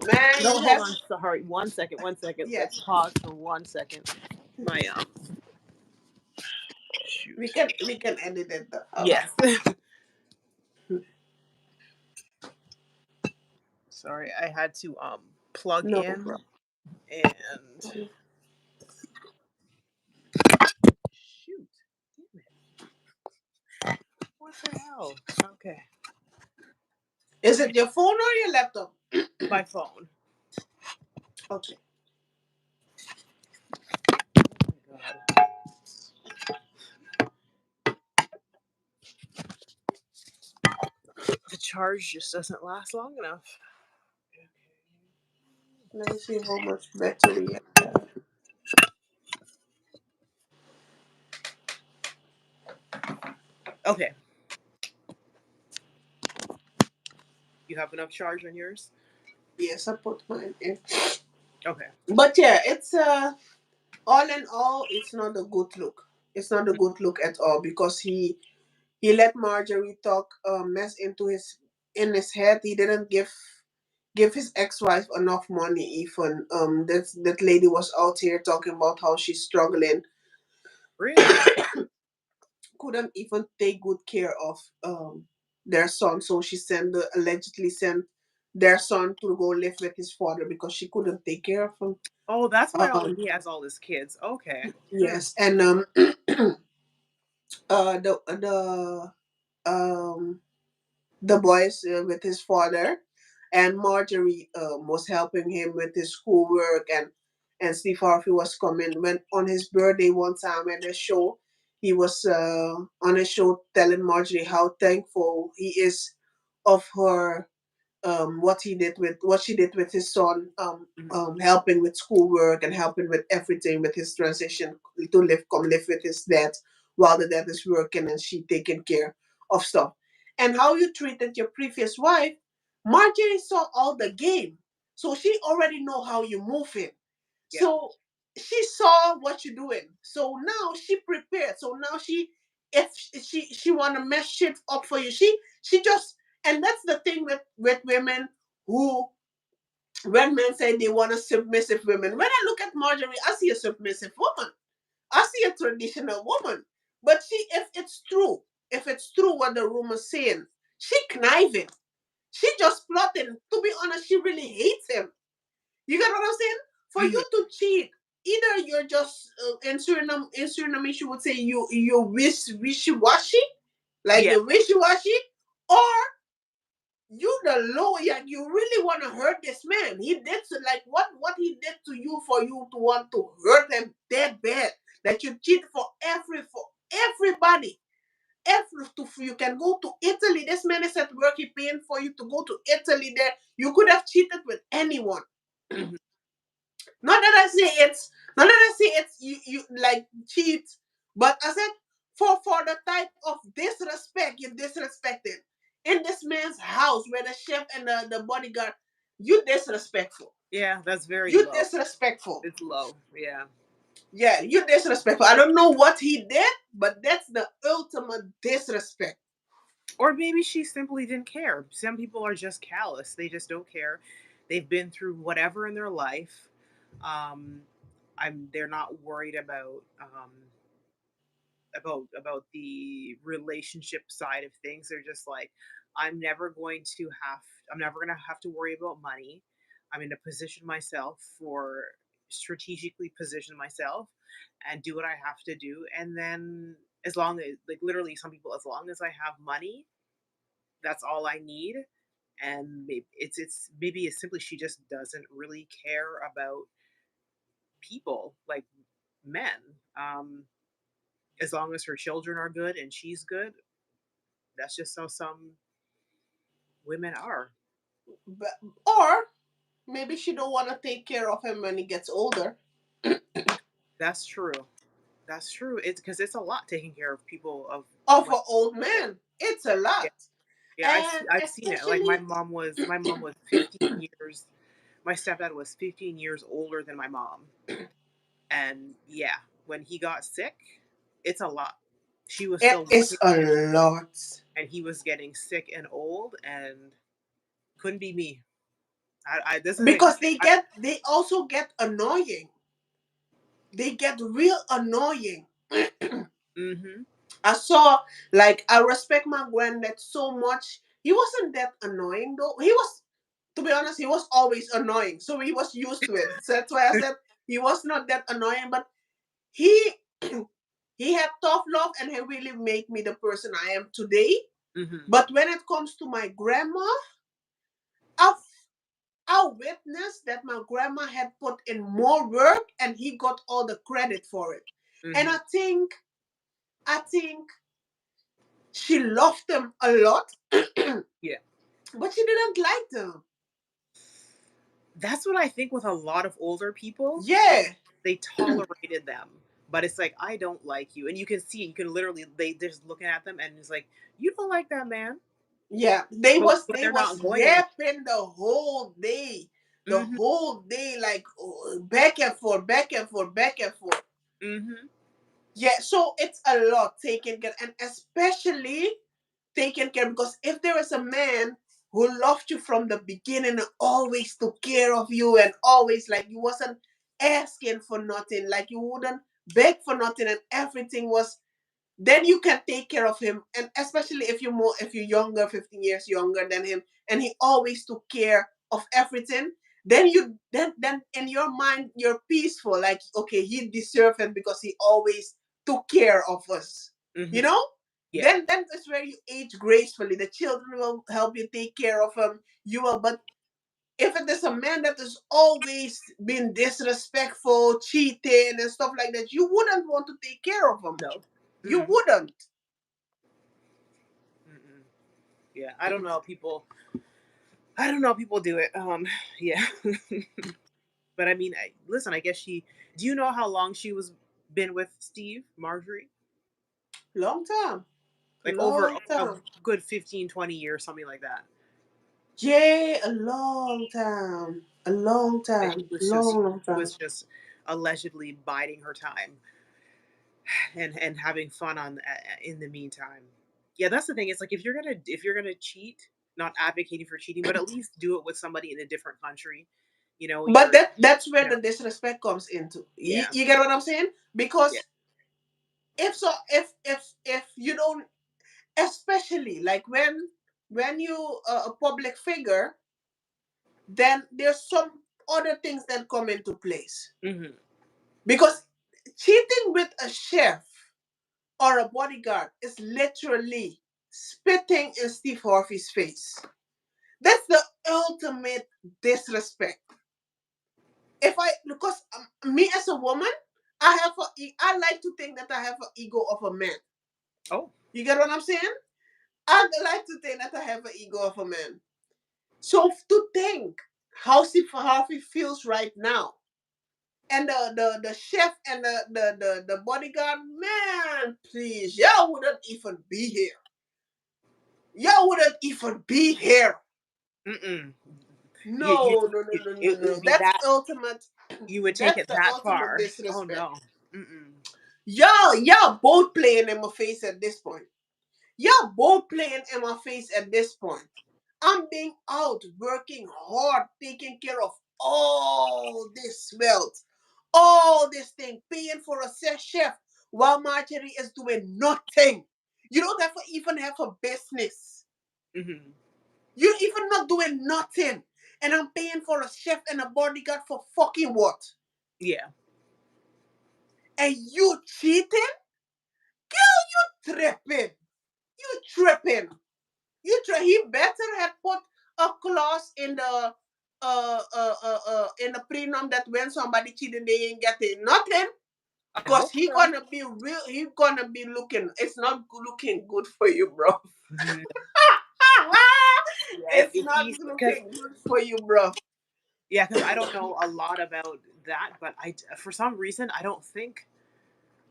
man, No, you hold have, on. Sorry. One second. One second. yeah. Let's pause for 1 second. My We shoot. can we can edit it out. Yes. Sorry, I had to plug No in problem. and shoot. Damn it. What the hell? Okay. Is it your phone or your laptop? My phone. Okay. Oh my god. The charge just doesn't last long enough. Let me see how much battery I have. Okay. You have enough charge on yours? Yes, I put mine in. Okay. But yeah, it's all in all, it's not a good look. It's not a good look at all, because he let Marjorie talk mess into his in his head. He didn't give his ex-wife enough money. Even that lady was out here talking about how she's struggling, Really? couldn't even take good care of their son, so she allegedly sent their son to go live with his father because she couldn't take care of him. Oh, that's why um he has all his kids. Okay. Hmm. yes, and um the boys with his father, and Marjorie was helping him with his schoolwork, and Steve Harvey was coming when on his birthday one time at the show. He was on a show telling Marjorie how thankful he is of her, what she did with his son, helping with schoolwork and helping with everything with his transition to come live with his dad while the dad is working and she taking care of stuff. And how you treated your previous wife, Marjorie saw all the game, so she already know how you move it. Yeah. So she saw what you're doing. So now she prepared. So now if she wanna mess shit up for you, she just, and that's the thing with women who, when men say they want a submissive women, when I look at Marjorie, I see a submissive woman. I see a traditional woman. But if it's true what the rumor's saying, she conniving. She just plotting. To be honest, she really hates him. You get what I'm saying? For Hmm. you to cheat, either you're just in Suriname, she would say you wishy washy, like Yeah. you're wishy washy, or you the low, yeah, you really want to hurt this man. He did like what he did to you for you to want to hurt him that bad that you cheat for everybody. You can go to Italy. This man is at work. He paying for you to go to Italy. There, you could have cheated with anyone. Hmm. Not that I say it's you like cheat, but I said for the type of disrespect you disrespected. in this man's house where the chef and the bodyguard, you disrespectful. Yeah, that's very You low. disrespectful. It's low. Yeah. Yeah, you disrespectful. I don't know what he did, but that's the ultimate disrespect. Or maybe she simply didn't care. Some people are just callous. They just don't care. They've been through whatever in their life. Um, they're not worried about the relationship side of things. They're just like, I'm never going to have I'm never going to have to worry about money. I'm going to position myself for strategically position myself and do what I have to do. And then as long as, like, literally some people, as long as I have money, that's all I need. And maybe it's simply she just doesn't really care about people, like men. Um, as long as her children are good and she's good, that's just how some women are. But, or maybe she don't want to take care of him when he gets older. That's true. That's true. It's because it's a lot taking care of people of Of when an old yeah, man. It's a yeah, lot. yeah. And I've seen it. Like especially, my mom was 15 years. My stepdad was 15 years older than my mom, and yeah, when he got sick, it's a lot. She was it still is working, a lot. and he was getting sick and old, and couldn't be me. I this is the thing. Because I, they also get annoying. They get real annoying. mm-hmm, I saw, like, I respect my granddad so much. He wasn't that annoying though. He was, to be honest, he was always annoying. So he was used to it. So that's why I said he was not that annoying, but he he had tough love and he really made me the person I am today. mm-hmm, But when it comes to my grandma, I've I witnessed that my grandma had put in more work and he got all the credit for it. And mm-hmm. I think she loved him a lot, Yeah. but she didn't like them. That's what I think with a lot of older people. Yeah, They tolerated them, but it's like, I don't like you, and you can see, you can literally, they're just looking at them, and it's like, you don't like that man, yeah. They but was when they they're was not going anywhere. yapping the Hmm. whole day, like back and forth, back and forth, back and forth. Hmm. Yeah, so it's a lot taken care, and especially taken care, because if there is a man who loved you from the beginning and always took care of you and always, like, you wasn't asking for nothing, like you wouldn't beg for nothing and everything was, then you can take care of him. And especially if you're younger, 15 years younger than him, and he always took care of everything, then then in your mind you're peaceful, like, okay, he deserved it because he always took care of us, you Hmm. know. Yeah. Then that's where you age gracefully. The children will help you take care of him, you will. But if it is a man that has always been disrespectful, cheating and stuff like that, you wouldn't want to take care of him. No. You Mm-mm. wouldn't. Mm-mm. Yeah, I don't know how people do it. Yeah. But I mean, listen, I guess she, do you know how long she was been with Steve, Marjorie? Long time. Like over Long a time. good 15, 20 years, something like that. Yeah, a long time. A long That time. Long he time. was just allegedly biding her time and having fun in the meantime. Yeah, that's the thing. It's like, if you're gonna cheat, not advocating for cheating, but at least do it with somebody in a different country. But that's You where know, the disrespect comes into. yeah, You get what I'm saying? yeah, Because if you don't, especially like when you a public figure, then there's some other things that come into place. hmm, Because cheating with a chef or a bodyguard is literally spitting in Steve Harvey's face. That's the ultimate disrespect. If I, because me as a woman, I like to think that I have an ego of a man. oh, You get what I'm saying? I like to think that I have an ego of a man. So to think how Steve Harvey feels right now, and the chef and the bodyguard, man, please, y'all wouldn't even be here. Y'all wouldn't even be here. Mm-mm. You No, no, no, it, no, no, it no. would be That's that ultimate. you would take That's it the that ultimate far. Oh disrespect. no. Mm-mm. Y'all both playing in my face at this point. Y'all both playing in my face at this point. I'm being out, working hard, taking care of all this wealth, all this thing, paying for a chef while Marjorie is doing nothing. You don't have to even have a business. Mm-hmm. You're even not doing nothing. And I'm paying for a chef and a bodyguard for fucking what? Yeah. And you cheating? Tripping. You tripping. He better have put a clause in the prenup that when somebody cheating they ain't getting nothing. I Cause hope he so. gonna be real. He gonna be looking. It's not looking good for you, bro. Mhm. Yeah, It's if not he's because looking good for you, bro. yeah, because I don't know a lot about that, but for some reason I don't think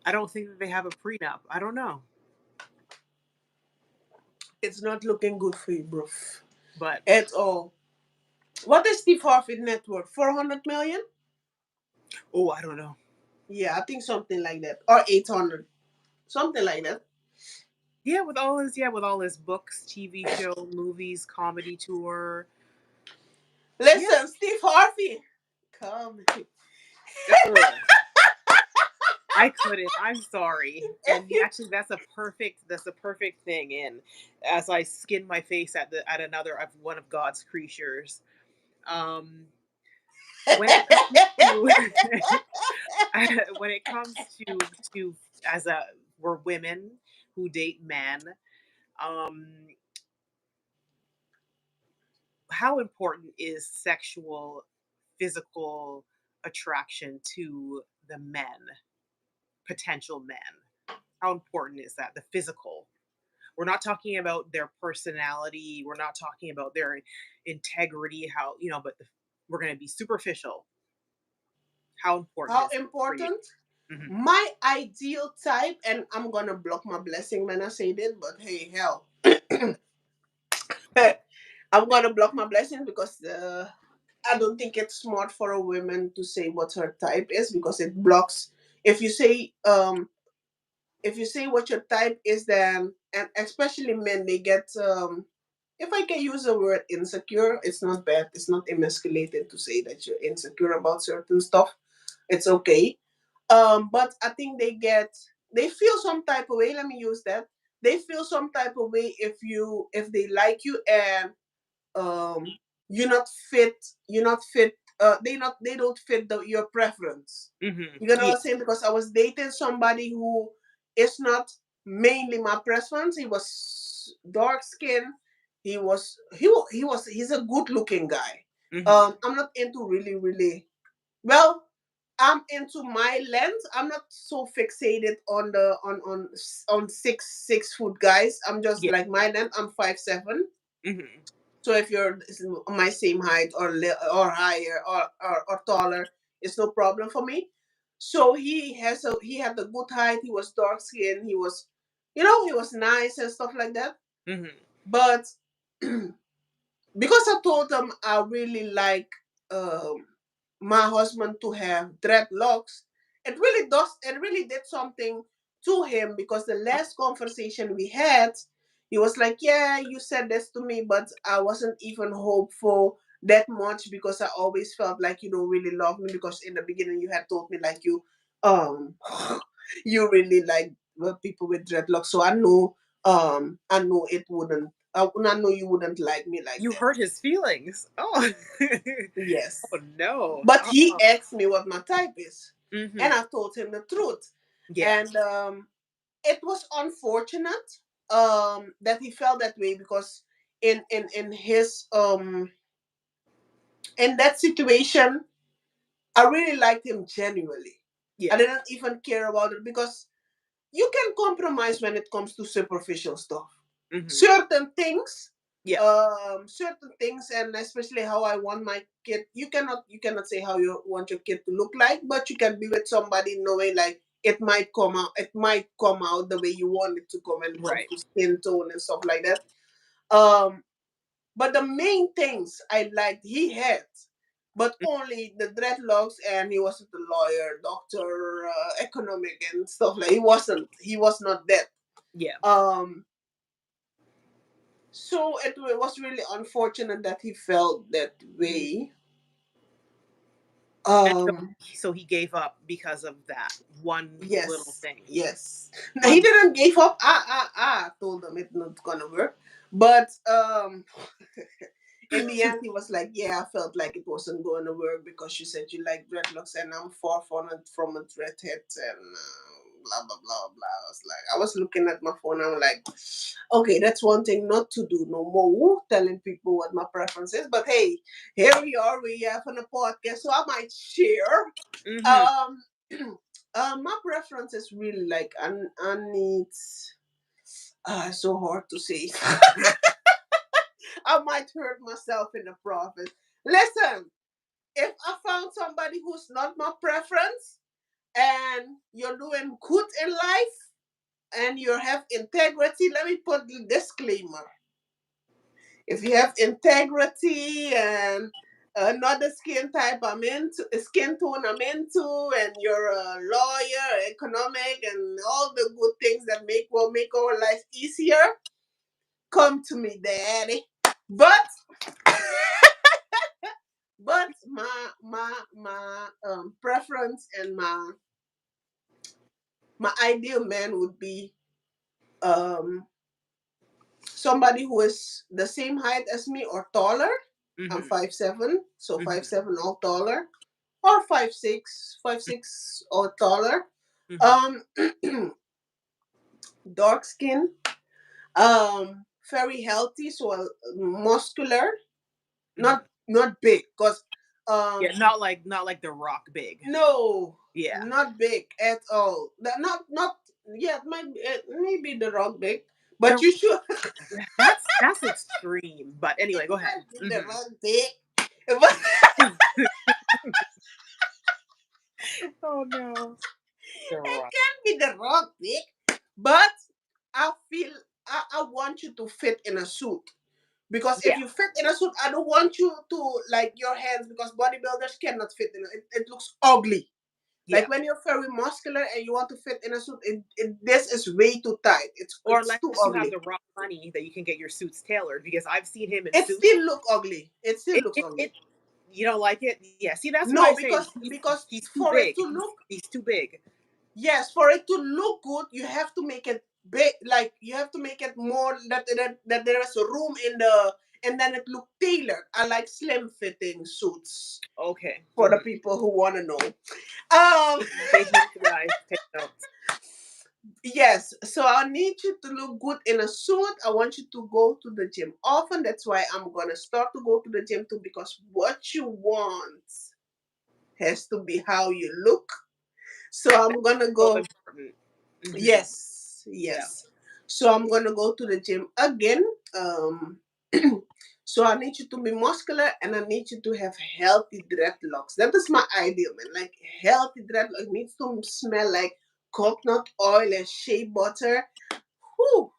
that they have a prenup. I don't know, It's not looking good for you, bro. but At all. What is Steve Harvey net worth? 400 million? oh, I don't know. Yeah, I think something like that, or 800, something like that. With all his books, TV show, movies, comedy tour. Yeah. Listen, Steve Harvey, come. Ugh, I couldn't. I'm sorry. If you Actually, that's a perfect thing. And as I skin my face at another of one of God's creatures, um, when it comes to when it comes to as a we're women who date men, um, how important is sexual, physical attraction to the men, potential men? How important is that? The physical. We're not talking about their personality. We're not talking about their integrity. But we're going to be superficial. How important how is it for you? important? Hmm. My ideal type, and I'm gonna block my blessing when I say this, but hey, hell, I'm gonna block my blessing because I don't think it's smart for a woman to say what her type is because it blocks. If you say if you say what your type is, then and especially men, they get if I can use the word insecure, it's not bad. It's not emasculated to say that you're insecure about certain stuff. It's okay. But I think they feel some type of way. Let me use that. They feel some type of way if they like you and um you're not fit they don't fit your preference. Hmm. You know what Yeah. I'm saying? Because I was dating somebody who is not mainly my preference. He was dark skinned. He's a good looking guy. Hmm. I'm not into really well. I'm into my length. I'm not so fixated on the on 6 foot guys. I'm just Yeah. like my length. I'm 5'7". Hmm. So if you're my same height or higher or taller, it's no problem for me. So he had a good height. He was dark skinned. He was nice and stuff like that. Hmm. But because I told him I really like um, my husband to have dreadlocks, it really did something to him because the last conversation we had, he was like, "Yeah, you said this to me, but I wasn't even hopeful that much because I always felt like you don't really love me because in the beginning you had told me like you um you really like people with dreadlocks, so I know it wouldn't I know you wouldn't like me like You that." hurt his feelings. Oh. Yes. Oh no. But he asked me what my type is. And Hmm. I told him the truth. Yeah. And it was unfortunate that he felt that way because in his in that situation, I really liked him genuinely. I Yeah. didn't even care about it because you can compromise when it comes to superficial stuff. Hmm. Certain things, Yeah. and especially how I want my kid. You cannot say how you want your kid to look like, but you can be with somebody knowing like it might come out the way you want it to come when it comes Right. to skin tone and stuff like that. Um, but the main things I liked he had, but only the dreadlocks, and he wasn't a lawyer, doctor, economic and stuff like. He wasn't. He was not that. Yeah. Um, so it was really unfortunate that he felt that Mm. way. And so, Um, so he gave up because of that one little yes, thing. yes. Now, he Un- didn't give up. I told him it's not gonna work, but in the end, he was like, "Yeah, I felt like it wasn't going to work because you said you like dreadlocks, and I'm far from a dreadhead, and blah blah blah blah." I was looking at my phone. I'm like, "Okay, that's one thing not to do no more, telling people what my preference is." But hey, here we are. We have on a podcast, so I might share. hmm Um, my preference is really like I need. So hard to say. I might hurt myself in the process. Listen, if I found somebody who's not my preference and you're doing good in life and you have integrity, let me put the disclaimer. If you have integrity and another skin type I'm into, skin tone I'm into, and you're a lawyer, economic, and all the good things that make our life easier, come to me, daddy. But my preference and my ideal man would be um somebody who is the same height as me or taller. I'm hmm 5'7", so hmm 5'7" or taller, or 5'6", 5'6" or taller. hmm Um, dark skin, very healthy, so muscular, hmm not big, cause Yeah, not like the Rock big. no, Yeah. not big at all. Not yeah, it may be the rock big, but The you should. that's extreme. But It anyway, go ahead. might be the rock big, but Oh no. The it Rock. can be the rock big. But I feel I want you to fit in a suit, because if Yeah. you fit in a suit, I don't want you to like your hands, because bodybuilders cannot fit in it. It looks ugly. Yeah. Like when you're very muscular and you want to fit in a suit, this is way too tight. Or It's unless too you have ugly. the Rock money that you can get your suits tailored because I've seen him in It suits. still look ugly. It still looks It ugly. you don't like it? Yeah. See, that's why I No, say because he's too for it big. to He's look, he's too big. yes, for it to look good, you have to make it big. Like you have to make it more that there is a room in the, and then it look tailored. I like slim fitting suits Okay. for the people who want to know. Um, Take notes, guys. Take notes. yes. So I need you to look good in a suit. I want you to go to the gym often. That's why I'm gonna start to go to the gym too, because what you want has to be how you look. So I'm gonna So go. important. Yes, Yeah. yes. So I'm gonna go to the gym again. Um, so I need you to be muscular, and I need you to have healthy dreadlocks. That is my ideal, man. Like healthy dreadlocks needs to smell like coconut oil and shea butter. Whew,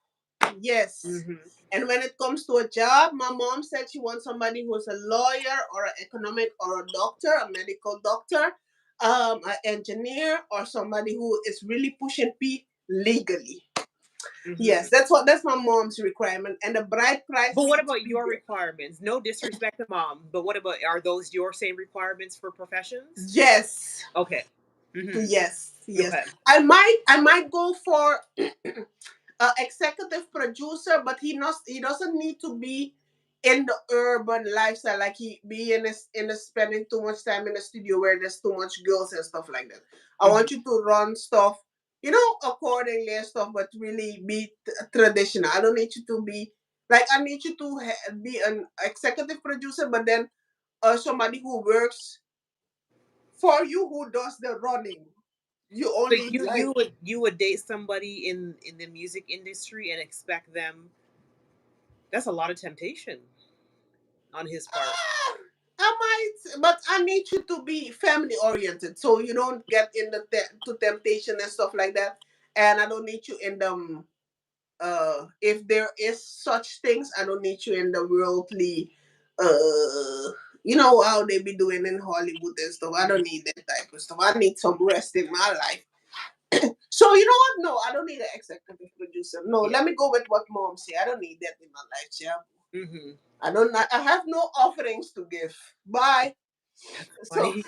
yes. hmm And when it comes to a job, my mom said she wants somebody who's a lawyer or an economic or a doctor, a medical doctor, an engineer, or somebody who is really pushing P legally. hmm Yes, that's my mom's requirement, and the bride price But what needs to about be your there. requirements? No disrespect to mom, but what about are those your same requirements for professions? Yes, Okay. hmm yes, yes. Okay. I might go for executive producer, but he doesn't need to be in the urban lifestyle, like he be in a spending too much time in the studio where there's too much girls and stuff like that. I hmm want you to run stuff, accordingly and stuff, but really be traditional. I don't need you to be like, I need you to be an executive producer, but then somebody who works for you, who does the running. You So only like. you would date somebody in the music industry and expect them. That's a lot of temptation on his part. Ah, I might, but I need you to be family oriented, so you don't get in to temptation and stuff like that. And I don't need you in them. if there is such things, I don't need you in the worldly, uh you know how they be doing in Hollywood and stuff. I don't need that type of stuff. I need some rest in my life. So you know what? No, I don't need an executive producer. No, Yeah. let me go with what mom say. I don't need that in my life, yeah. Hmm. I don't. I have no offerings to give. Bye. That's So funny.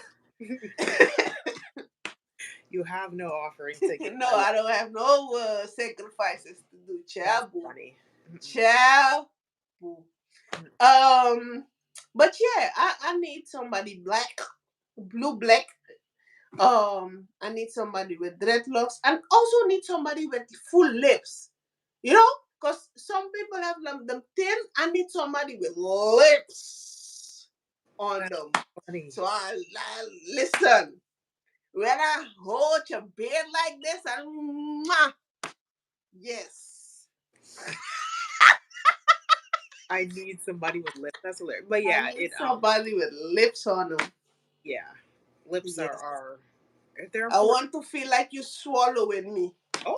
You have no offering to give. no, I love. I don't have no sacrifices to do. That's Ciao, boo. funny. Mm-mm. Ciao, boo. Mm. Um, but yeah, I need somebody black, blue black. I need somebody with dreadlocks, and also need somebody with full lips. You know, because some people have them thin. I need somebody with lips on That's them. funny. So I listen. When I hold your beard like this, and mwah, yes, I need somebody with lips. That's hilarious. But I yeah, need it somebody with lips on them. yeah, lips Yes, are they're I important. want to feel like you swallowing me. Oh,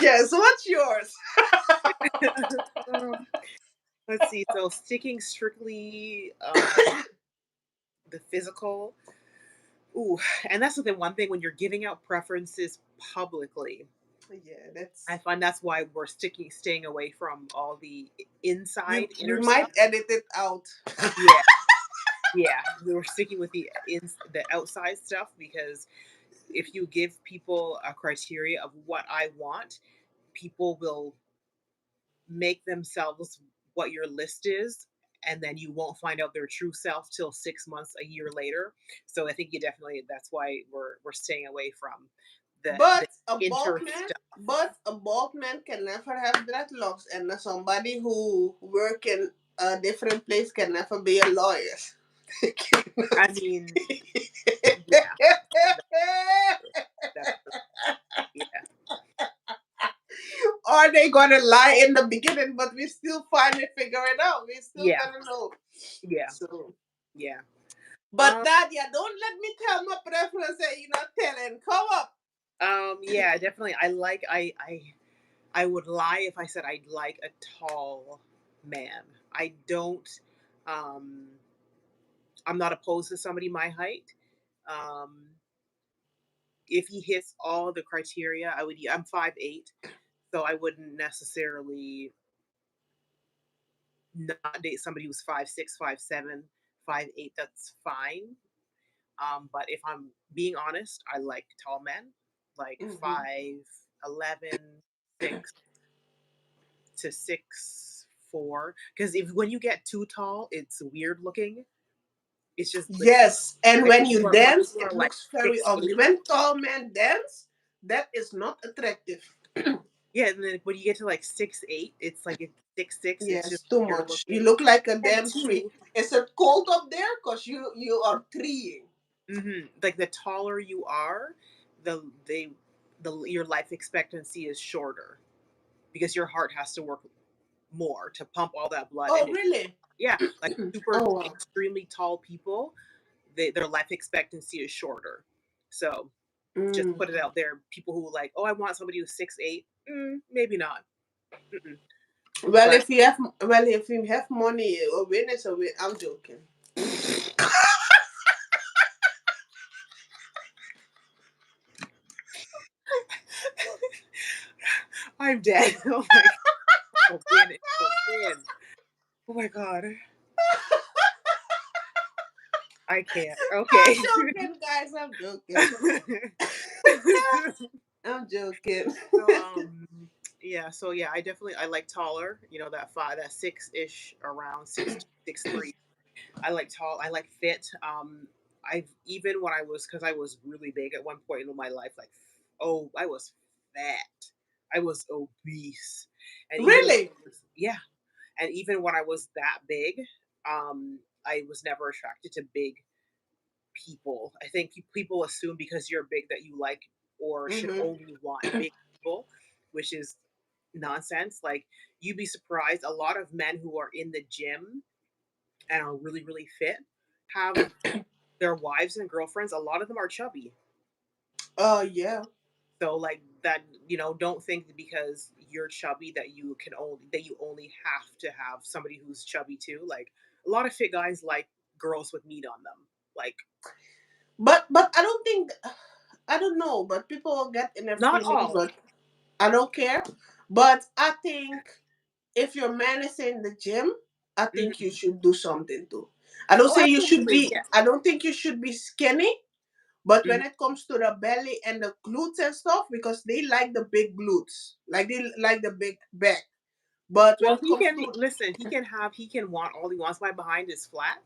Yes, what's yours? um, let's see. So sticking strictly the physical. Ooh, and that's the one thing when you're giving out preferences publicly. Yeah, I that's find that's why we're staying away from all the you. inside We inner might stuff. edit it out. Yeah, yeah, we're sticking with the outside stuff because if you give people a criteria of what I want, people will make themselves what your list is, and then you won't find out their true self till 6 months, a year later. So I think you definitely that's why we're staying away from the inter stuff. But a bald man can never have dreadlocks, and somebody who work in a different place can never be a lawyer. I mean, yeah, that's true. Yeah, Are they gonna lie in the beginning, but we still finally figure it out. We still yeah, gonna know. yeah, So, yeah. but Um, Nadia, don't let me tell my preference that you're not telling. Come up. yeah, definitely. I would lie if I said I'd like a tall man. I don't. Um, I'm not opposed to somebody my height. Um, if he hits all the criteria, I would. I'm 5'8", so I wouldn't necessarily not date somebody who's 5'6", 5'7", 5'8". That's fine. But if I'm being honest, I like tall men, like Hmm 5'11", 6 to 6'4". Because if when you get too tall, it's weird looking. It's just Yes, and like when you when dance, people are it like looks very 6'8". ugly. When tall men dance, that is not attractive. Yeah, and then when you get to like 6'8", it's like it's 6'6". It's just Yes, too weird much. You looking. look like a And damn tree. two, Is it cold up there? Cause you are treeing. like the taller you are, the they the your life expectancy is shorter because your heart has to work more to pump all that blood. Oh, And really? yeah, like super Oh, wow. extremely tall people, their life expectancy is shorter. So just Mm. put it out there. People who like, oh, I want somebody who's 6'8". Maybe not. Mm-mm. Well, But if you have money, a win is a win. I'm joking. I'm dead. Oh my god. Oh, win it. Oh, win. Oh my god. I can't. Okay. I'm joking, guys. I'm joking. I'm joking. so yeah, so yeah, I like taller, that 6-ish, around 6'2", 6'3". I like tall, I like fit. I've even when I was because I was really big at one point in my life, like, oh, I was fat. I was obese. And even when Really? I was yeah, and even when I was that big, I was never attracted to big people. I think people assume because you're big that you like or should Mm-hmm. only want big people, which is nonsense. Like, you'd be surprised. A lot of men who are in the gym and are really, really fit have their wives and girlfriends. A lot of them are chubby. Yeah. So like that, don't think that because you're chubby that you only have to have somebody who's chubby too. Like a lot of fit guys like girls with meat on them. Like But I don't think, I don't know, but people will get in their not feelings, all. but I don't care. But I think if your man is in the gym, I think you Mhm. should do something too. I don't Oh, say you should absolutely. be. Yeah. I don't think you should be skinny. But Mhm. when it comes to the belly and the glutes and stuff, because they like the big glutes, like they like the big back. But when Well, it he comes can to listen. He can want all he wants. My behind is flat,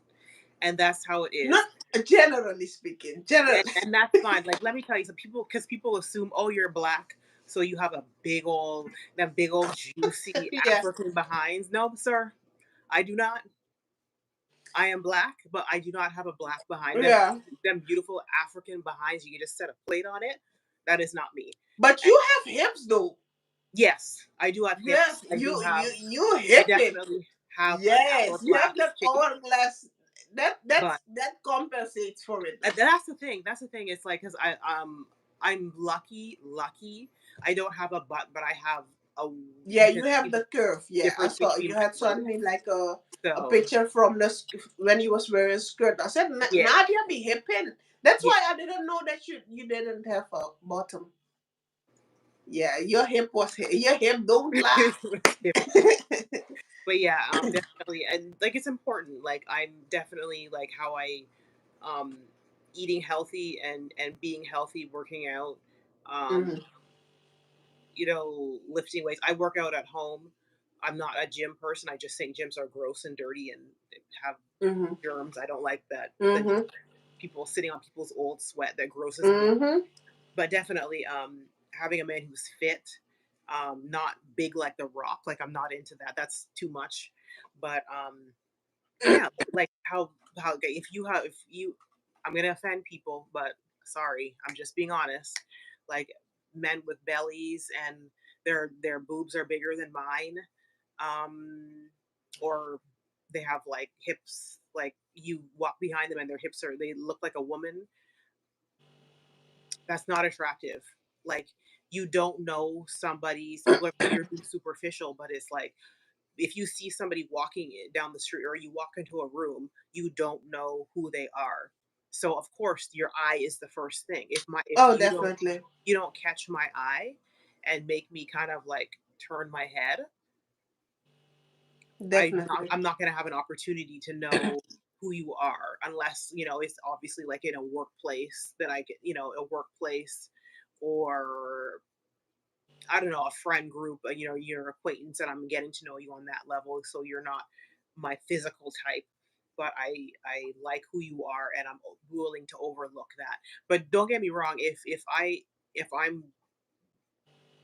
and that's how it not is. generally speaking, generally, And that's fine. Like, let me tell you, some people, because people assume, oh, you're black, so you have a big old juicy yeah, African behinds. No, sir, I do not. I am black, but I do not have a black behind. yeah. Them beautiful African behinds. You can just set a plate on it. That is not me. But And you have hips though. yes, I do have Yes, hips. I do have. you I hipping. definitely have an Yes, you have hourglass that shape, hourglass. but That compensates for it though. That's the thing. That's the thing. It's like because I'm lucky. I don't have a butt, but I have a. Yeah, You can you have see the the curve. Yeah, I difference saw between you my had sent waist. me like a So picture from when he was wearing a skirt. I said, yeah, Nadia be hipping. That's yeah. why I didn't know that you didn't have a bottom. Yeah, your hip was your hip. Don't lie. It's hippie. But yeah, definitely, and like it's important. Like I'm definitely like how I um eating healthy and being healthy, working out. Um, Mhm, lifting weights. I work out at home. I'm not a gym person. I just think gyms are gross and dirty and have mhm, germs. I don't like that. The mhm, people sitting on people's old sweat that grosses me. mhm. But definitely, having a man who's fit, not big like the Rock. Like I'm not into that. That's too much. But yeah, like how okay, if you I'm gonna offend people, but sorry, I'm just being honest. Like men with bellies and their boobs are bigger than mine, um, or they have like hips, like you walk behind them and their hips are they look like a woman. That's not attractive. Like you don't know somebody's people are you're being superficial, but it's like if you see somebody walking down the street or you walk into a room, you don't know who they are. So of course your eye is the first thing. If Oh, definitely, you don't catch my eye and make me kind of like turn my head, definitely. I'm not going to have an opportunity to know who you are unless, it's obviously like in a workplace that I get, a workplace or I don't know, a friend group, you're an acquaintance and I'm getting to know you on that level. So you're not my physical type, but I like who you are and I'm willing to overlook that. But don't get me wrong, if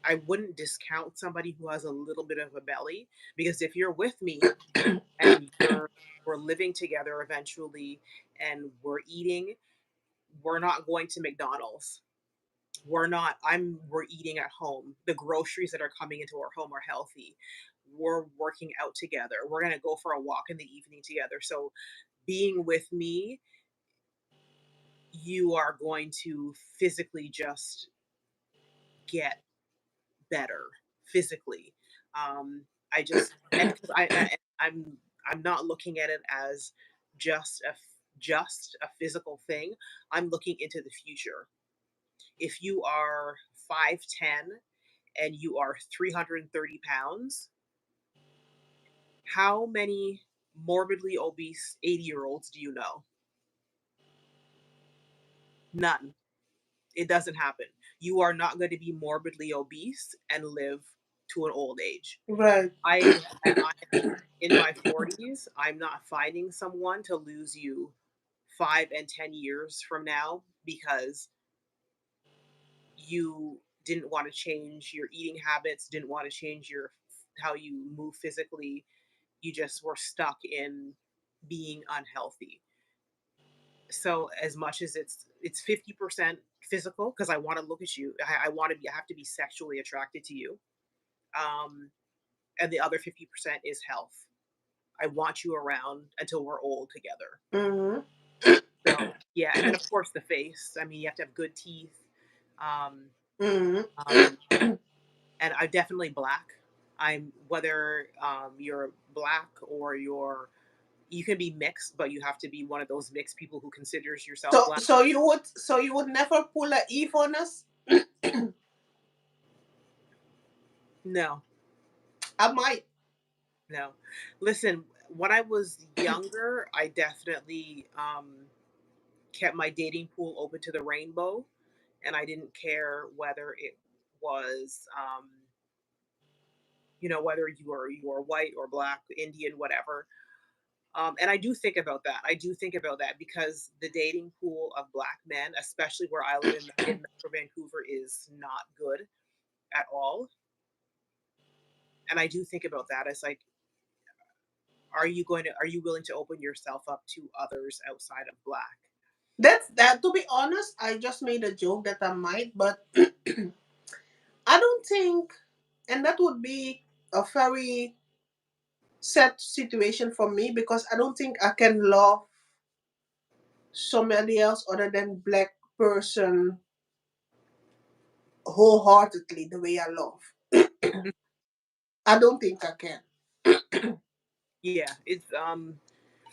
I wouldn't discount somebody who has a little bit of a belly because if you're with me and we're living together eventually and we're eating, we're not going to McDonald's. We're eating at home. The groceries that are coming into our home are healthy. We're working out together. We're going to go for a walk in the evening together. So being with me, you are going to physically just get better physically. I just and because I'm not looking at it as just a physical thing. I'm looking into the future. If you are 5'10" and you are 330 pounds, how many morbidly obese 80-year-olds do you know? None. It doesn't happen. You are not going to be morbidly obese and live to an old age. Right. I am in my 40s. I'm not finding someone to lose you 5 and 10 years from now because you didn't want to change your eating habits, didn't want to change your how you move physically. You just were stuck in being unhealthy. So as much as it's 50% physical because I want to look at you, I want to be I have to be sexually attracted to you. Um, and the other 50% is health. I want you around until we're old together. Mhm. So yeah, and then of course the face. I mean, you have to have good teeth. Um, Mhm. Um, and I'm definitely black. I'm whether you're black or you can be mixed, but you have to be one of those mixed people who considers yourself black. So you would never pull a Eve on us? No, I might. no. Listen, when I was younger, I definitely kept my dating pool open to the rainbow, and I didn't care whether it was whether you were white or black, Indian, whatever. And I do think about that. I do think about that because the dating pool of black men, especially where I live in Metro Vancouver, is not good at all. And I do think about that. It's like, are you willing to open yourself up to others outside of black? That's that. To be honest, I just made a joke that I might, but I don't think, and that would be a very sad situation for me because I don't think I can love somebody else other than black person wholeheartedly the way I love. Mm. I don't think I can. Yeah, it's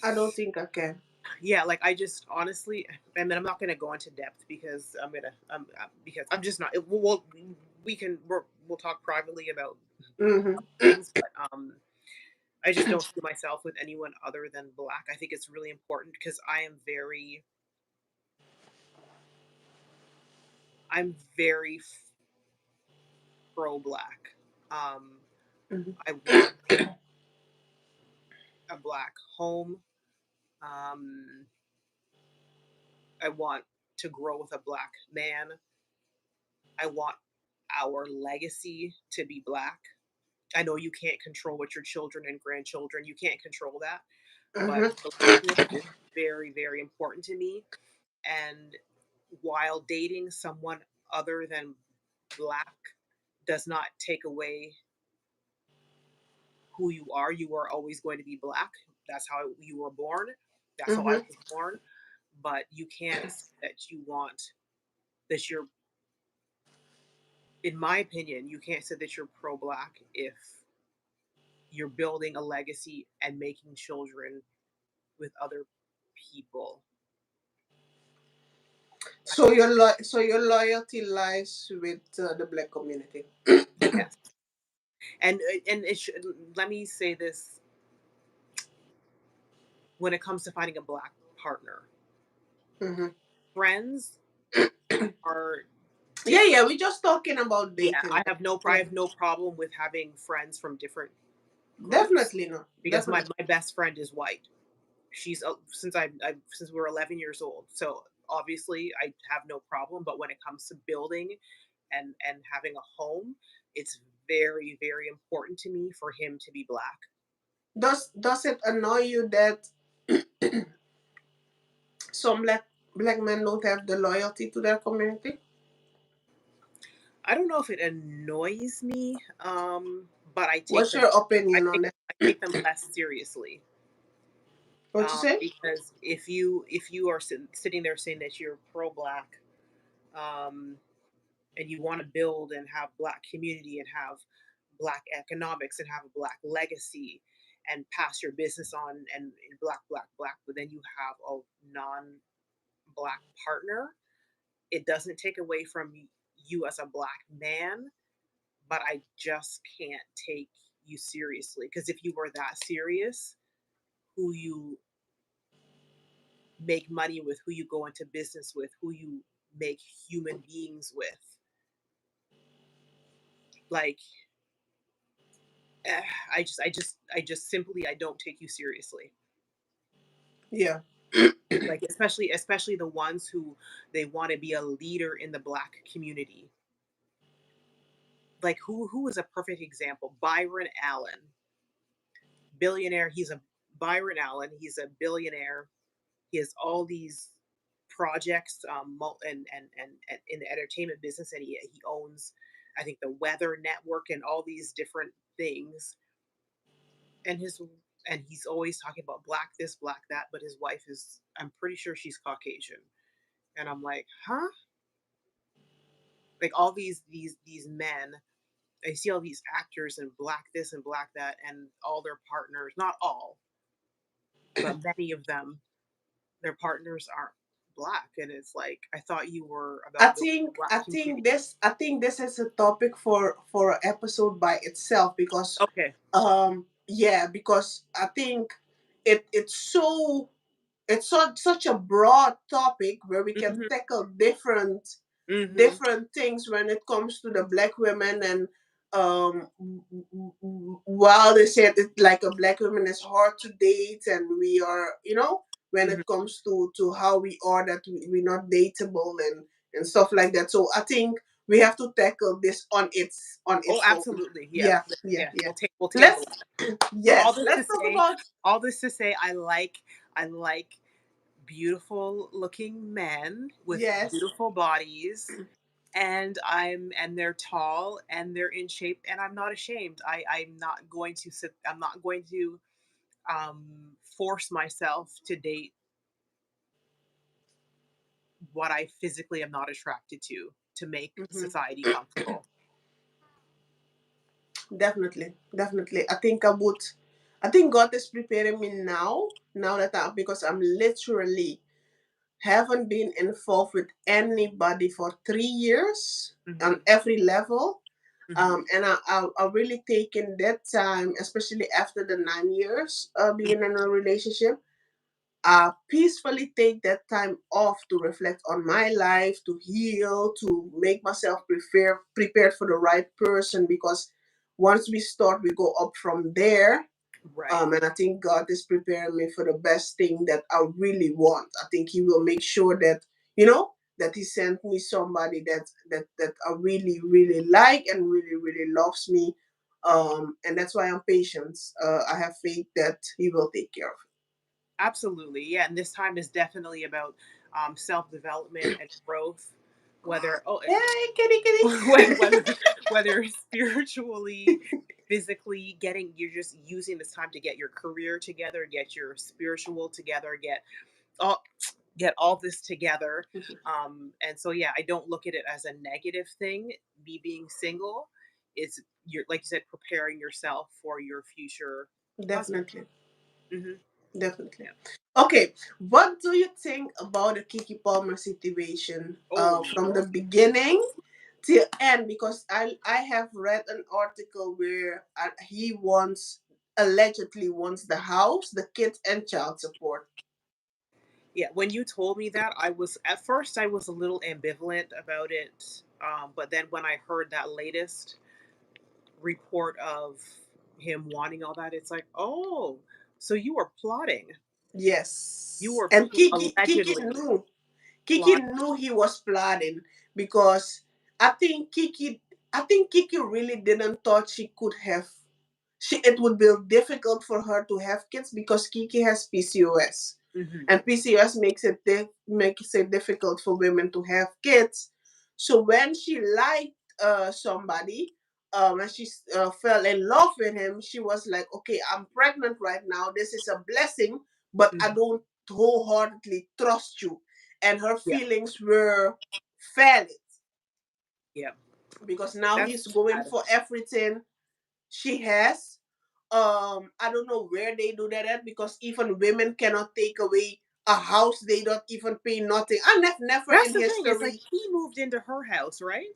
I don't think I can. yeah, like I just honestly, and then I'm not going to go into depth because I'm just not. We'll talk privately about Hmm. things, but I just don't see myself with anyone other than black. I think it's really important because I'm very pro black. Um, Hmm. I want a black home. Um, I want to grow with a black man. I want our legacy to be black. I know you can't control what your children and grandchildren, you can't control that, but Hmm. the lineage is very, very important to me. And while dating someone other than black does not take away who you are always going to be black. That's how you were born. That's how I Hmm. was born. But you can't say that that you're, in my opinion, you can't say that you're pro black if you're building a legacy and making children with other people. So your loyalty lies with the black community. Yes. And let me say this, when it comes to finding a black partner, Hmm. friends are Yeah, different. yeah. We're just talking about Yeah, dating. I Yeah, have no problem with having friends from different groups definitely not. because Definitely. my best friend is white. She's since we were 11 years old. So obviously I have no problem, but when it comes to building and having a home, it's very, very important to me for him to be black. Does it annoy you that some black men don't have the loyalty to their community? I don't know if it annoys me, but What's your I opinion on take that? I take them less seriously. What you say? Because if you are sitting there saying that you're pro black, um, and you want to build and have black community and have black economics and have a black legacy and pass your business on and black, but then you have a non-black partner, it doesn't take away from you as a black man, but I just can't take you seriously because if you were that serious, who you make money with, who you go into business with, who you make human beings with, like I don't take you seriously. Yeah. Like especially the ones who they want to be a leader in the black community. Like who is a perfect example? Byron Allen, billionaire. Byron Allen. He's a billionaire. He has all these projects, and in the entertainment business, and he owns, I think, the Weather Network and all these different things. And he's always talking about black this, black that, but his wife is, I'm pretty sure she's Caucasian. And I'm like, huh? Like all these men, I see all these actors in black this and black that, and all their partners, not all, but many of them, their partners aren't black. And it's like, I thought you were I about building the think black I think community. this is a topic for an episode by itself, because Okay. yeah, because I think it's so, it's such a broad topic where we can Hmm. tackle Hmm. different things when it comes to the black women. And while they said it, like a black woman is hard to date, and we are, when it Hmm. comes to how we are, that we're not dateable, and stuff like that. So I think we have to tackle this on Oh, its own. absolutely. Yeah. Yeah, yeah, Yeah. yeah. We'll table Let's it. But yes, let's talk about all this to say, I like beautiful looking men with yes. beautiful bodies, and they're tall and they're in shape, and I'm not ashamed. I'm not going to force myself to date what I physically am not attracted to make Mhm. society comfortable. Definitely, definitely. I think I would. I think God is preparing me now. Now that because I'm literally haven't been involved with anybody for 3 years on Hmm. every level. Hmm. And I really taken that time, especially after the 9 years being in a relationship. Peacefully take that time off to reflect on my life, to heal, to make myself prepared for the right person. Because once we start, we go up from there. Right. And I think God is preparing me for the best thing that I really want. I think He will make sure that, that He sent me somebody that I really really like and really really loves me. And that's why I'm patient. I have faith that He will take care of Absolutely. Yeah. And this time is definitely about self development and growth, whether, oh, it. Hey, kitty, whether kitty. whether spiritually, physically, getting, you're just using this time to get your career together, get your spiritual together, all get all this together. And so yeah, I don't look at it as a negative thing. Me being single is, you're, like you said, preparing yourself for your future husband. Definitely, Hmm. definitely. Yeah. Okay, what do you think about the Kiki Palmer situation Oh from the Lord. beginning till end? Because I have read an article where he wants, allegedly wants, the house, the kids, and child support. Yeah, when you told me that, I was, at first I was a little ambivalent about it, but then when I heard that latest report of him wanting all that, it's like, oh, so you were plotting. You Yes, were and Kiki allegedly knew. Kiki plotting. knew he was plotting, because I think Kiki really didn't thought she could have, it would be difficult for her to have kids, because Kiki has PCOS, Hmm. and PCOS makes it difficult for women to have kids. So when she liked somebody, and she fell in love with him, she was like, okay, I'm pregnant right now. This is a blessing, but I Hmm. don't wholeheartedly trust you. And her Yeah, feelings were valid, yeah, because now that's he's going sad. for everything she has. I don't know where they do that at, because even women cannot take away a house they don't even pay nothing. I never That's in the thing. It's like history, he moved into her house, right?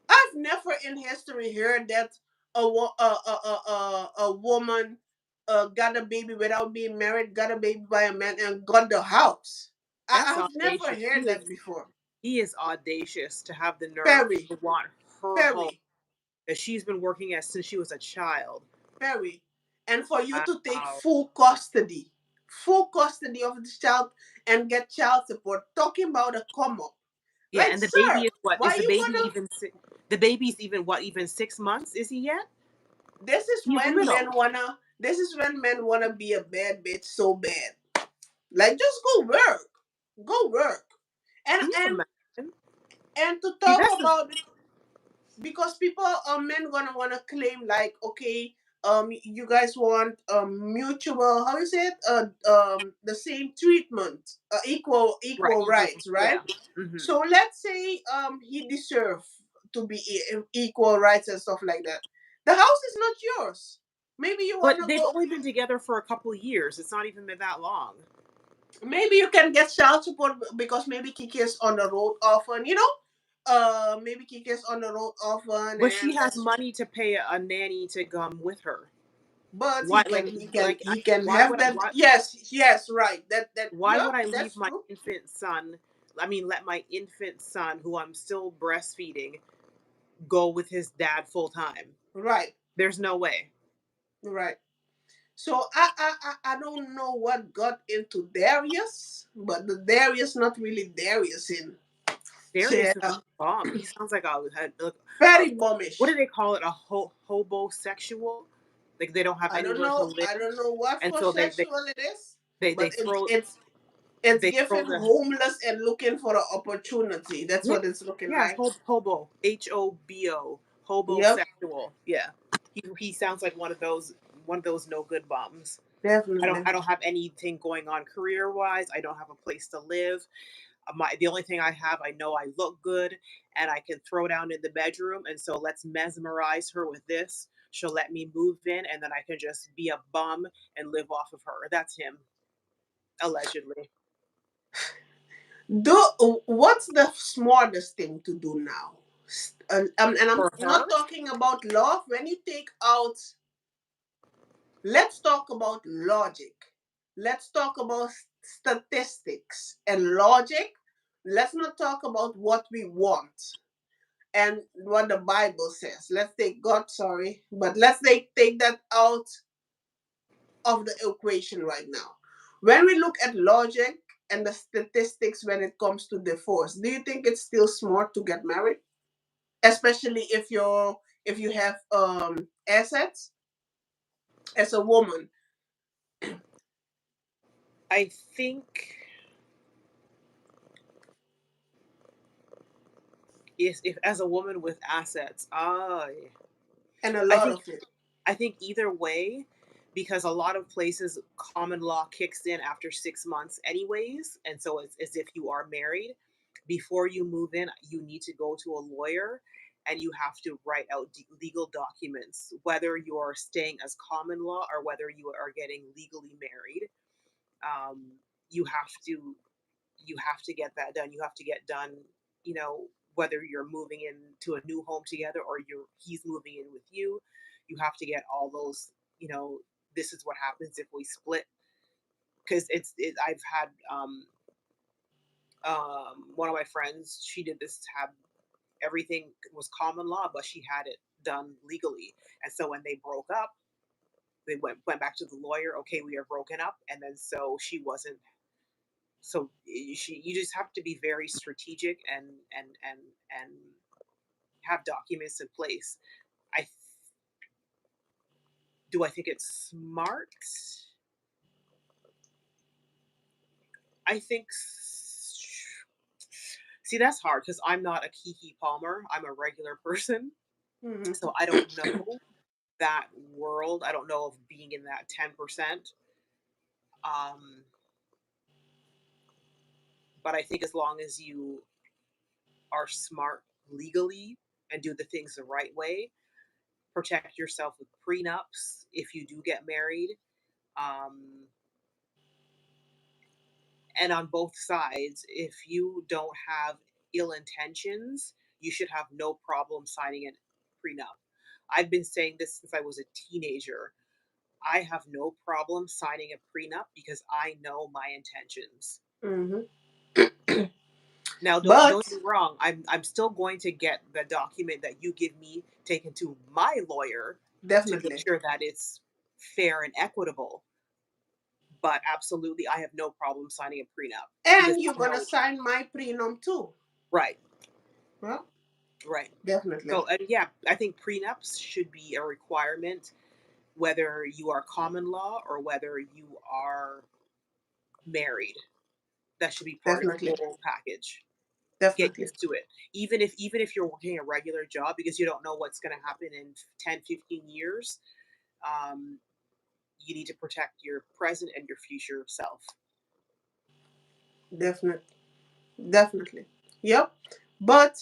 I've never in history heard that a woman got a baby without being married, got a baby by a man, and got the house. That's I've never audacious. heard that before. He is audacious to have the nerve Perry, to want her home Perry, that she's been working at since she was a child. Perry, and for you to take Wow. full custody of the child, and get child support, talking about a come up. Yeah, Like, and the baby sir, is what? why Is the you baby gonna? even the baby's even what, even 6 months? Is he yet? This is He's when little. men wanna. This is when men wanna be a bad bitch so bad. Like, just go work, and Can you and imagine? and to See, talk that's the about, because people, men gonna wanna claim, like, okay, you guys want mutual, how is it, the same treatment, right, equal equal. rights, Yeah. right? Hmm. So let's say he deserve to be equal rights and stuff like that. The house is not yours. Maybe you But want to they've go. only been together for a couple of years. It's not even been that long. Maybe you can get child support because maybe Kiki is on the road often. Maybe Kiki is on the road often, But she and has that's. money to pay a nanny to come with her. But Why, like, he can why have would I, that. Yes, yes, right. That why yep, would I leave that's my true. infant son? I mean, let my infant son, who I'm still breastfeeding, go with his dad full time. Right, There's no way. right. So I don't know what got into Darius, but the Darius not really Darius in. So Darius is yeah, a bomb. He sounds like a very what do bummish. they call it? A hobosexual? Like they don't have I don't anywhere to know. live, I don't know what and for so sexual it is, they but throw it's they throw giving the homeless and looking for an opportunity. That's yeah what it's looking yeah like. hobo hobo Yep, hobosexual. Yeah, he sounds like one of those no good bums. definitely. I don't have anything going on career wise. I don't have a place to live. The only thing I have, I know I look good and I can throw down in the bedroom. And so let's mesmerize her with this. She'll let me move in, and then I can just be a bum and live off of her. That's him, allegedly. Do what's the smartest thing to do now? And I'm For not her, talking about love. When you take out, let's talk about logic. Let's talk about statistics and logic. Let's not talk about what we want and what the Bible says. Let's take God, sorry, but let's take that out of the equation right now. When we look at logic and the statistics when it comes to divorce, do you think it's still smart to get married? Especially if you have assets as a woman. I think if as a woman with assets, And a I lot think of it. I think either way, because a lot of places common law kicks in after 6 months, anyways. And so it's as if you are married. Before you move in, you need to go to a lawyer and you have to write out legal documents, whether you're staying as common law or whether you are getting legally married. Um, you have to you have to get that done. You have to get done, you know, whether you're moving into a new home together or he's moving in with you. You have to get all those, you know, this is what happens if we split. Because I've had one of my friends, she did this, have everything was common law, but she had it done legally. And so when they broke up, they went back to the lawyer. Okay, we are broken up, and then so she wasn't. So you just have to be very strategic and have documents in place. I do I think it's smart? I think see that's hard because I'm not a Kiki Palmer. I'm a regular person, Hmm. so I don't know that world. I don't know of being in that 10%. Um, but I think as long as you are smart legally and do the things the right way, protect yourself with prenups if you do get married. Um, and on both sides, if you don't have ill intentions, you should have no problem signing a prenup. I've been saying this since I was a teenager. I have no problem signing a prenup because I know my intentions. Hmm. Now, don't But get me wrong. I'm still going to get the document that you give me taken to my lawyer to make definitely. sure that it's fair and equitable. But absolutely, I have no problem signing a prenup because And you're I gonna know sign my prenum too. right, Well, right. definitely. So, and yeah, I think prenups should be a requirement, whether you are common law or whether you are married. That should be part of the Definitely. whole package. Get Definitely. used to it. Even if you're working a regular job because you don't know what's going to happen in 10, 15 years, um, you need to protect your present and your future self. Definitely. Definitely. Yep. But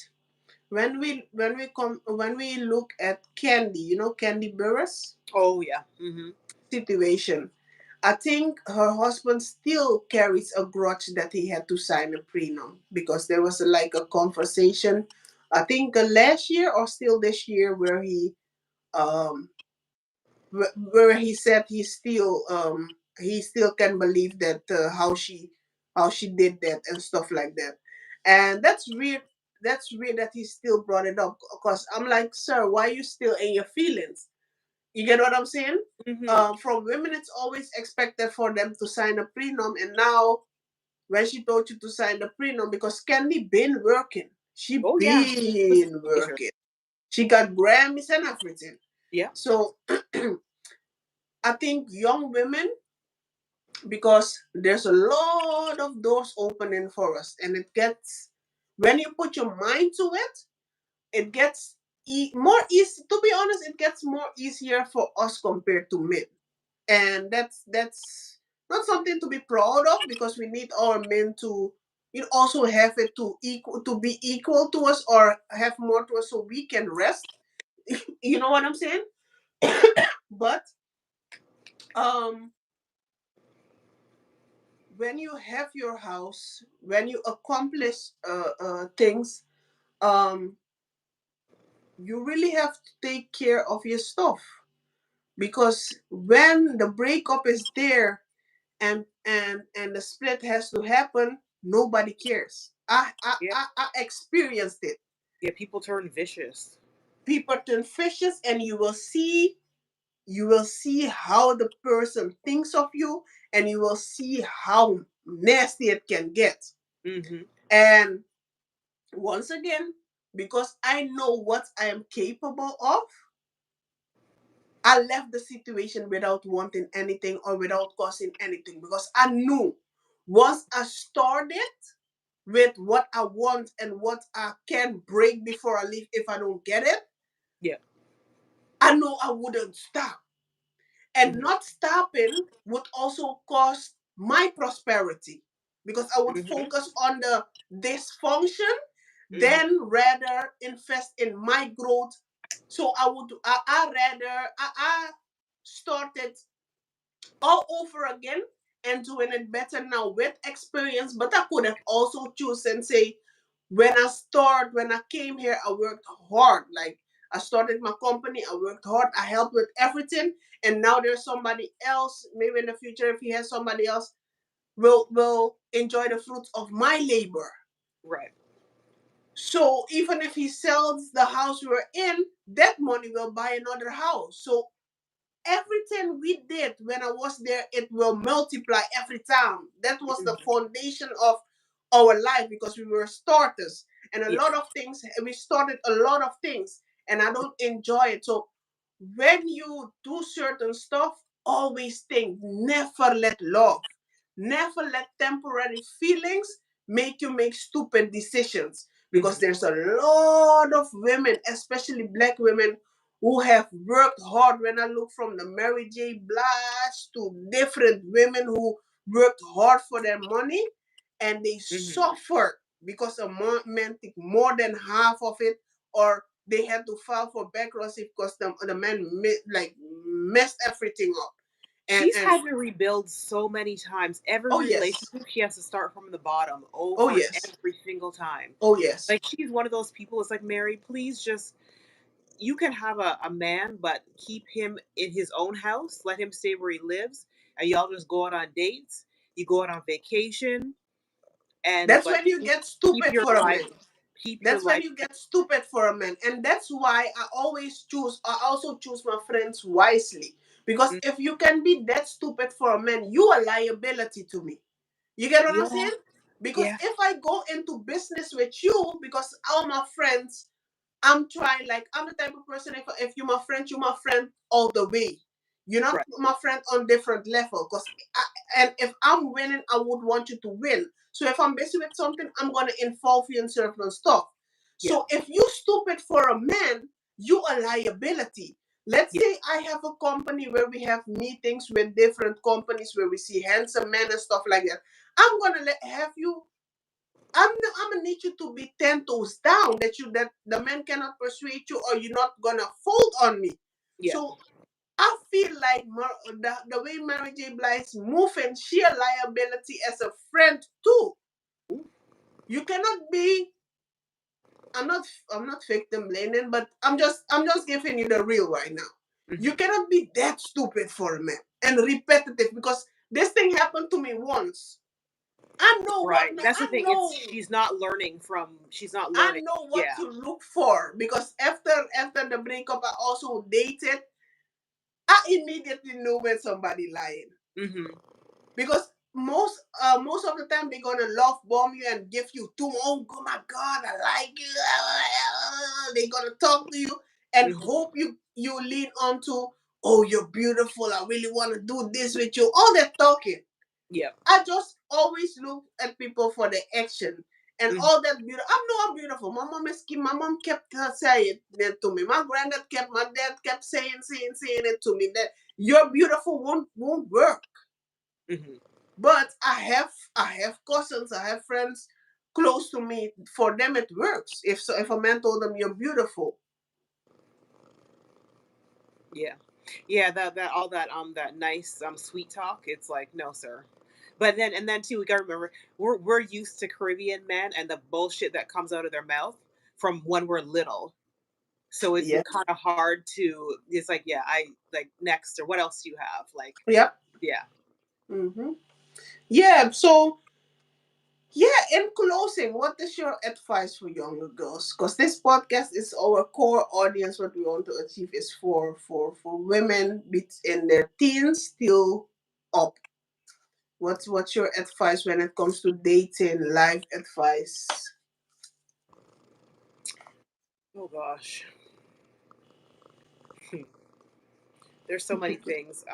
when we look at Candy, Candy Burris Oh yeah. Mm-hmm. situation, I think her husband still carries a grudge that he had to sign a prenup because there was like a conversation, I think last year or still this year, um where he said he still can believe that how she did that and stuff like that, and that's weird. That's weird that he still brought it up because I'm like, sir, why are you still in your feelings? You get what I'm saying? Mm-hmm. From women, it's always expected for them to sign a prenup, and now when she told you to sign the prenup, because Candy been working, she Oh yeah. She was a been teenager. working, she got Grammys and everything. Yeah. So I think young women, because there's a lot of doors opening for us, and it gets, when you put your mind to it, it gets more easy. To be honest, it gets more easier for us compared to men, and that's not something to be proud of, because we need our men to also have it to be equal to us, or have more to us so we can rest. You know what I'm saying? But um when you have your house, when you accomplish things, um you really have to take care of your stuff, because when the breakup is there, and the split has to happen, nobody cares. Yeah. I experienced it. Yeah. People turn vicious. People turn vicious, and you will see how the person thinks of you, and you will see how nasty it can get. Mm-hmm. And once again, because I know what I am capable of, I left the situation without wanting anything or without causing anything, because I knew once I started with what I want and what I can break before I leave if I don't get it, Yeah. I know I wouldn't stop. And Mm-hmm. not stopping would also cost my prosperity, because I would Mm-hmm. focus on the dysfunction, Mm-hmm. then rather invest in my growth. So I rather I started all over again and doing it better now with experience. But I could have also chosen and say, when I came here, I worked hard. Like, I started my company, I worked hard, I helped with everything, and now there's somebody else. Maybe in the future, if he has somebody else, will enjoy the fruits of my labor. Right. So even if he sells the house we're in, that money will buy another house. So everything we did when I was there, it will multiply every time. That was the Mm-hmm. foundation of our life, because we were starters. And a Yeah. lot of things, we started a lot of things, and I don't enjoy it. So when you do certain stuff, always think, never let love, never let temporary feelings make you make stupid decisions. Because Mm-hmm. there's a lot of women, especially black women, who have worked hard. When I look from the Mary J. Blige to different women who worked hard for their money, and they Mm-hmm. suffered because a man took more than half of it, or they had to file for bankruptcy because the man messed everything up. She's And had to rebuild so many times. Every oh yes, relationship, she has to start from the bottom oh over and yes, every single time. oh yes. Like she's one of those people. It's like, Mary, please just, you can have a man, but keep him in his own house. Let him stay where he lives, and y'all just go out on dates. You go out on vacation, and That's but when you keep, get keep stupid your for a life, man. keep your That's when life. you get stupid for a man. And that's why I also choose my friends wisely. Because Mm, if you can be that stupid for a man, you are liability to me. You get what I'm yeah, saying? Because yeah, if I go into business with you, because all my friends, I'm trying, like, I'm the type of person, if you're my friend, you're my friend all the way. You're not right, my friend on different level. And if I'm winning, I would want you to win. So if I'm busy with something, I'm gonna involve you in certain stuff. yeah, So if you stupid for a man, you a liability. Let's yeah, say I have a company where we have meetings with different companies where we see handsome men and stuff like that. I'm gonna have you I'm gonna need you to be 10 toes down, that the man cannot persuade you, or you're not gonna fold on me. Yeah. So I feel like the way Mary J. Blige move and share liability as a friend too. You cannot be. I'm not victim blaming, but I'm just giving you the real right now. You Hmm. cannot be that stupid for a man and repetitive, because this thing happened to me once. I know what Right. no That's the I thing. It's know she's not learning from. She's not I learning. know what Yeah. to look for, because after the breakup I also dated. I immediately know when somebody lying, Hmm. because most of the time they're gonna love bomb you and give you too. Oh, my God, I like you. They're gonna talk to you and Hmm. hope you lean onto. Oh, you're beautiful. I really want to do this with you. All that talking. Yeah. I just always look at people for the action and Hmm. all that beautiful. I know I'm beautiful. My mom is. My mom kept saying it to me. My dad kept saying it to me, that you're beautiful won't work. Hmm. But I have cousins, I have friends close to me. For them, it works. If a man told them you're beautiful, Yeah. Yeah. That all that nice sweet talk. It's like no, sir. But then and then too, we gotta remember we're used to Caribbean men and the bullshit that comes out of their mouth from when we're little. So it's yeah, kind of hard to. It's like yeah, I like next or what else do you have? Like yep, yeah. hmm yeah. So yeah, in closing, what is your advice for younger girls? Because this podcast is our core audience. What we want to achieve is for women in their teens till up. What's your advice when it comes to dating? Life advice. Oh gosh, there's so many things.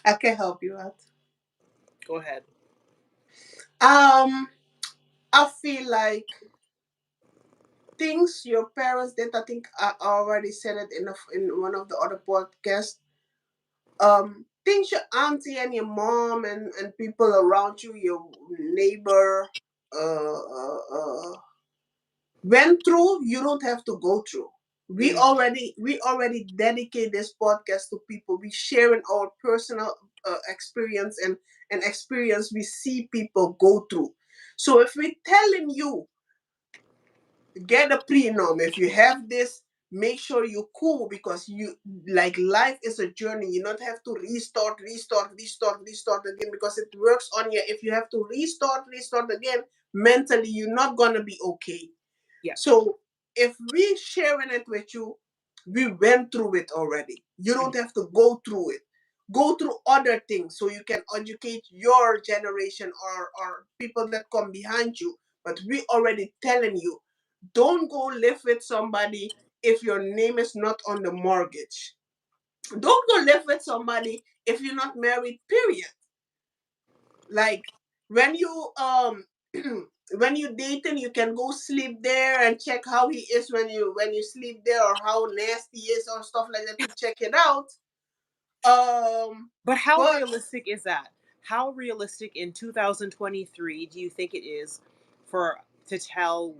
I can help you out. Go ahead. Um, I feel like things your parents did. I think I already said it in one of the other podcasts. Things your auntie and your mom and people around you, your neighbor, went through, you don't have to go through. we Mm, already we already dedicate this podcast to people. We sharing our personal experience and experience we see people go through. So if we're telling you get a prenup, if you have this, make sure you're cool, because you like life is a journey. You not have to restart again, because it works on you. If you have to restart again, mentally you're not gonna be okay. yeah. So if we sharing it with you, we went through it already. You Mhm. don't have to go through it. Go through other things so you can educate your generation, or people that come behind you. But we already telling you, don't go live with somebody if your name is not on the mortgage. Don't go live with somebody if you're not married, period. Like when you when you dating, you can go sleep there and check how he is when you sleep there, or how nasty he is, or stuff like that, to check it out. But how But realistic is that? How realistic in 2023 do you think it is for to tell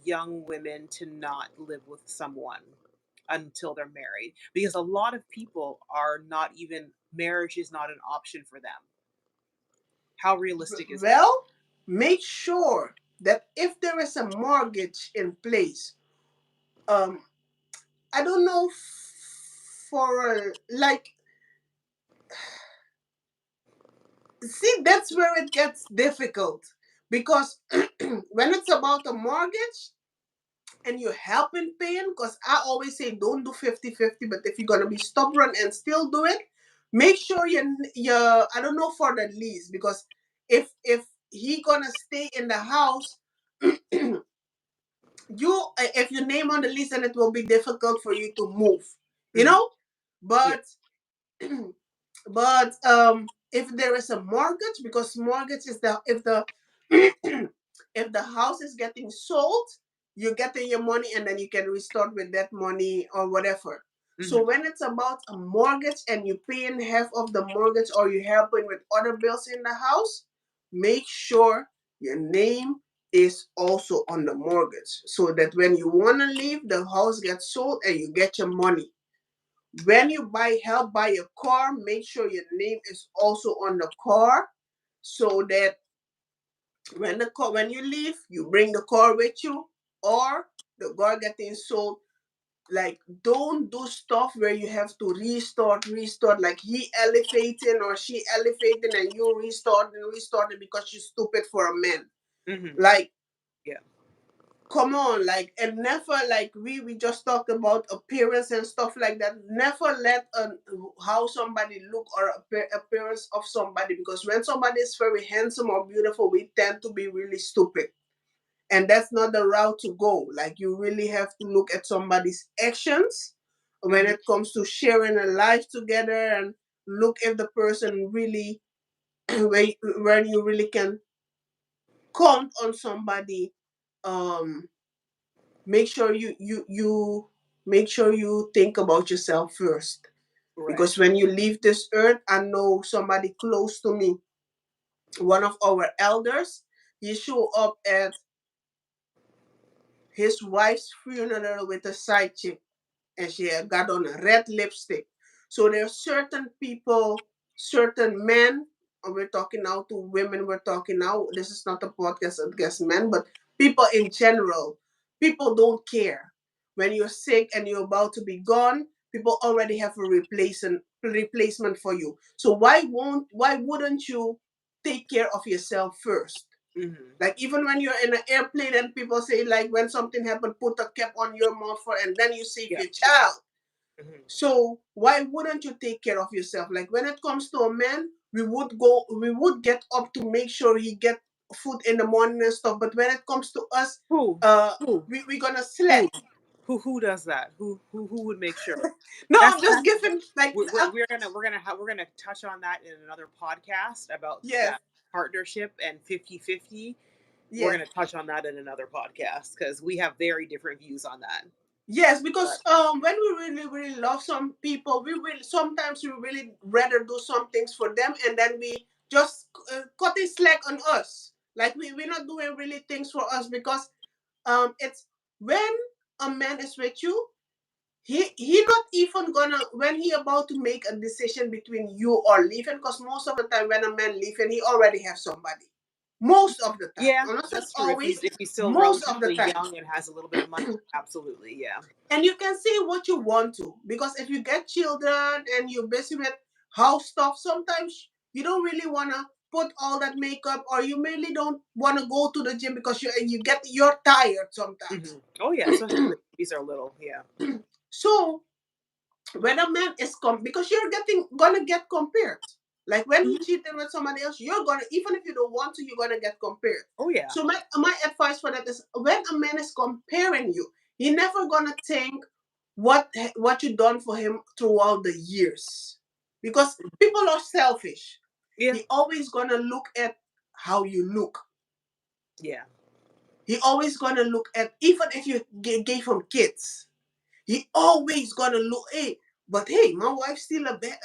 young women to not live with someone until they're married? Because a lot of people are not even marriage is not an option for them. How realistic is that? well, make sure that if there is a mortgage in place, um I don't know, for like, see, that's where it gets difficult, because when it's about a mortgage and you're helping paying, because I always say don't do 50-50. But if you're gonna be stubborn and still do it, make sure you I don't know for the lease, because if he gonna stay in the house, if you name on the lease, then it will be difficult for you to move, you Hmm. know. Yeah. But if there is a mortgage, because mortgage is the if the if the house is getting sold, you're getting your money, and then you can restart with that money or whatever. So Mhm. when it's about a mortgage and you're paying half of the mortgage or you're helping with other bills in the house, make sure your name is also on the mortgage so that when you want to leave, the house gets sold and you get your money. When you buy a car, make sure your name is also on the car so that when you leave, you bring the car with you, or the car getting sold. Like, don't do stuff where you have to restart, like he elevating or she elevating and you restarting because you're stupid for a man. Mhm. Like, Yeah. come on, like, and never, like, we just talked about appearance and stuff like that. Never let how somebody look or appearance of somebody, because when somebody is very handsome or beautiful, we tend to be really stupid, and that's not the route to go. Like, you really have to look at somebody's actions when Mhm. it comes to sharing a life together, and look if the person really when you really can count on somebody. um make sure you make sure you think about yourself first, Right. because when you leave this earth, I know somebody close to me, one of our elders, he show up at his wife's funeral with a side chick, and she had got on a red lipstick. So there are certain people, certain men, and we're talking now to women, we're talking now, this is not a podcast against men, but people in general, people don't care. When you're sick and you're about to be gone, people already have a replacement for you. So why wouldn't you take care of yourself first? Mhm. Like, even when you're in an airplane and people say, like, when something happened, put a cap on your mouth for, and then you save Yeah. your child. Mhm. So why wouldn't you take care of yourself? Like, when it comes to a man, we would get up to make sure he get food in the morning and stuff. But when it comes to us, Who? uh, Who? we gonna Who? slack. Who does that? Who would make sure? No, That's I'm just that's giving, like, we're gonna touch on that in another podcast about yes, that partnership and 50-50. We're yes. gonna touch on that in another podcast because we have very different views on that. Yes, But because when we really really love some people, we will sometimes we really rather do some things for them, and then we just cut it slack on us. Like, we're not doing really things for us, because it's when a man is with you, he not even gonna, when he about to make a decision between you or leaving, because most of the time when a man leaving, he already have somebody. Most of the time, yeah, I'm not saying that's true. If always, he's if he's still most of the relatively time. young and has a little bit of money, absolutely, yeah. And you can say what you want to, because if you get children and you're busy with house stuff, sometimes you don't really want to put all that makeup, or you mainly don't want to go to the gym because you're tired sometimes. Oh yeah, especially when the babies are little. Yeah. So when a man is because you're gonna get compared. Like, when he Mhm. cheated with somebody else, you're gonna, even if you don't want to, you're gonna get compared. Oh yeah. So my advice for that is, when a man is comparing you, he never gonna think what you done for him throughout the years, because people are selfish. Yeah. He always gonna look at how you look. Yeah. He always gonna look at, even if you gave him kids, he always gonna look, hey, but hey, my wife's still a bad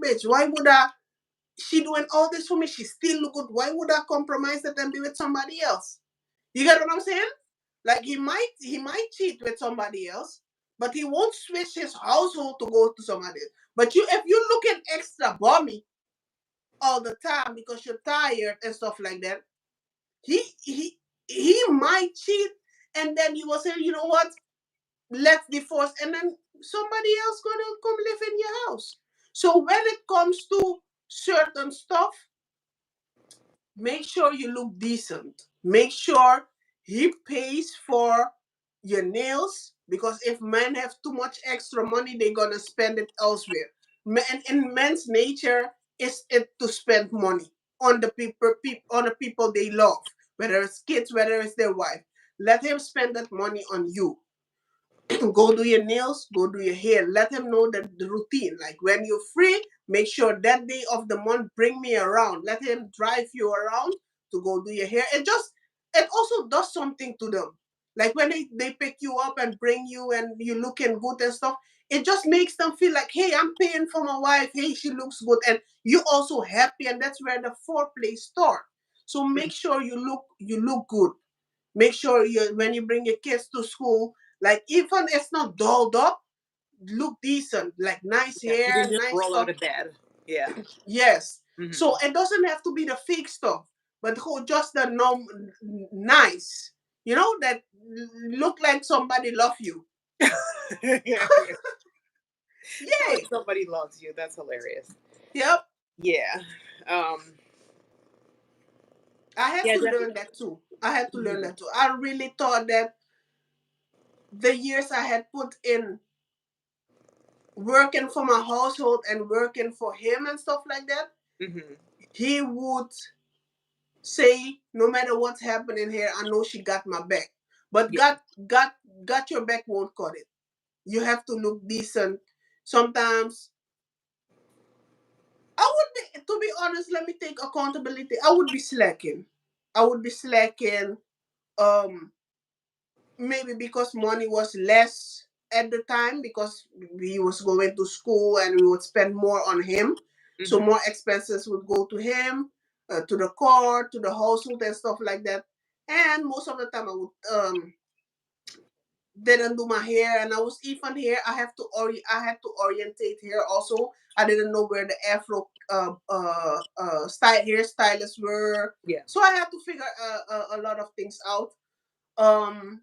bitch. Why would I? She doing all this for me. She still look good. Why would I compromise that and be with somebody else? You get what I'm saying? Like, he might cheat with somebody else, but he won't switch his household to go to somebody else. But if you looking extra balmy all the time because you're tired and stuff like that, he he he might cheat, and then you will say, you know what? Let's divorce, and then somebody else gonna come live in your house. So when it comes to certain stuff, make sure you look decent. Make sure he pays for your nails, because if men have too much extra money, they're gonna spend it elsewhere. Men, in men's nature is it to spend money on the people they love, whether it's kids, whether it's their wife. Let him spend that money on you. Go do your nails, go do your hair. Let him know that the routine. Like, when you're free, make sure that day of the month, bring me around. Let him drive you around to go do your hair. It also does something to them. Like when they pick you up and bring you and you looking good and stuff, it just makes them feel like, hey, I'm paying for my wife. Hey, she looks good, and you also happy, and that's where the foreplay start. So Mhm. make sure you look good. Make sure you when you bring your kids to school, like even it's not dolled up, look decent, like nice Yeah, you can hair, just nice roll out stuff. of bed. Yeah. Yes. So Hmm. it doesn't have to be the fake stuff, but just the nice. That look like somebody love you. Like Yay. somebody loves you. That's hilarious. Yep. Yeah. Um, I had yeah, to learn definitely. that too. I had to learn Mhm. that too. I really thought that the years I had put in working for my household and working for him and stuff like that, Mhm. he would say, no matter what's happening here, I know she got my back. But Yeah. got your back won't cut it. You have to look decent. Sometimes I would be, to be honest, let me take accountability. I would be slacking. I would be slacking. Um, Maybe because money was less at the time because we was going to school and we would spend more on him. So Mhm. more expenses would go to him, to the car, to the household and stuff like that. And most of the time I would didn't do my hair, and I was even here. I had to orientate here also. I didn't know where the afro hairstylists were, Yeah. so I had to figure a lot of things out. Um,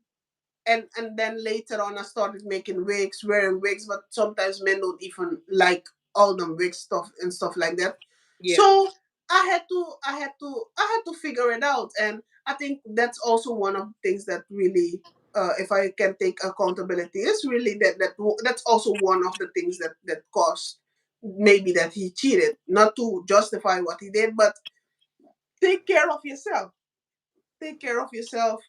and then later on, I started making wigs, wearing wigs, but sometimes men don't even like all the wig stuff and stuff like that. Yeah. So I had to figure it out, and I think that's also one of the things that really, if I can take accountability, is really that's also one of the things that caused maybe that he cheated, not to justify what he did, but take care of yourself. Take care of yourself.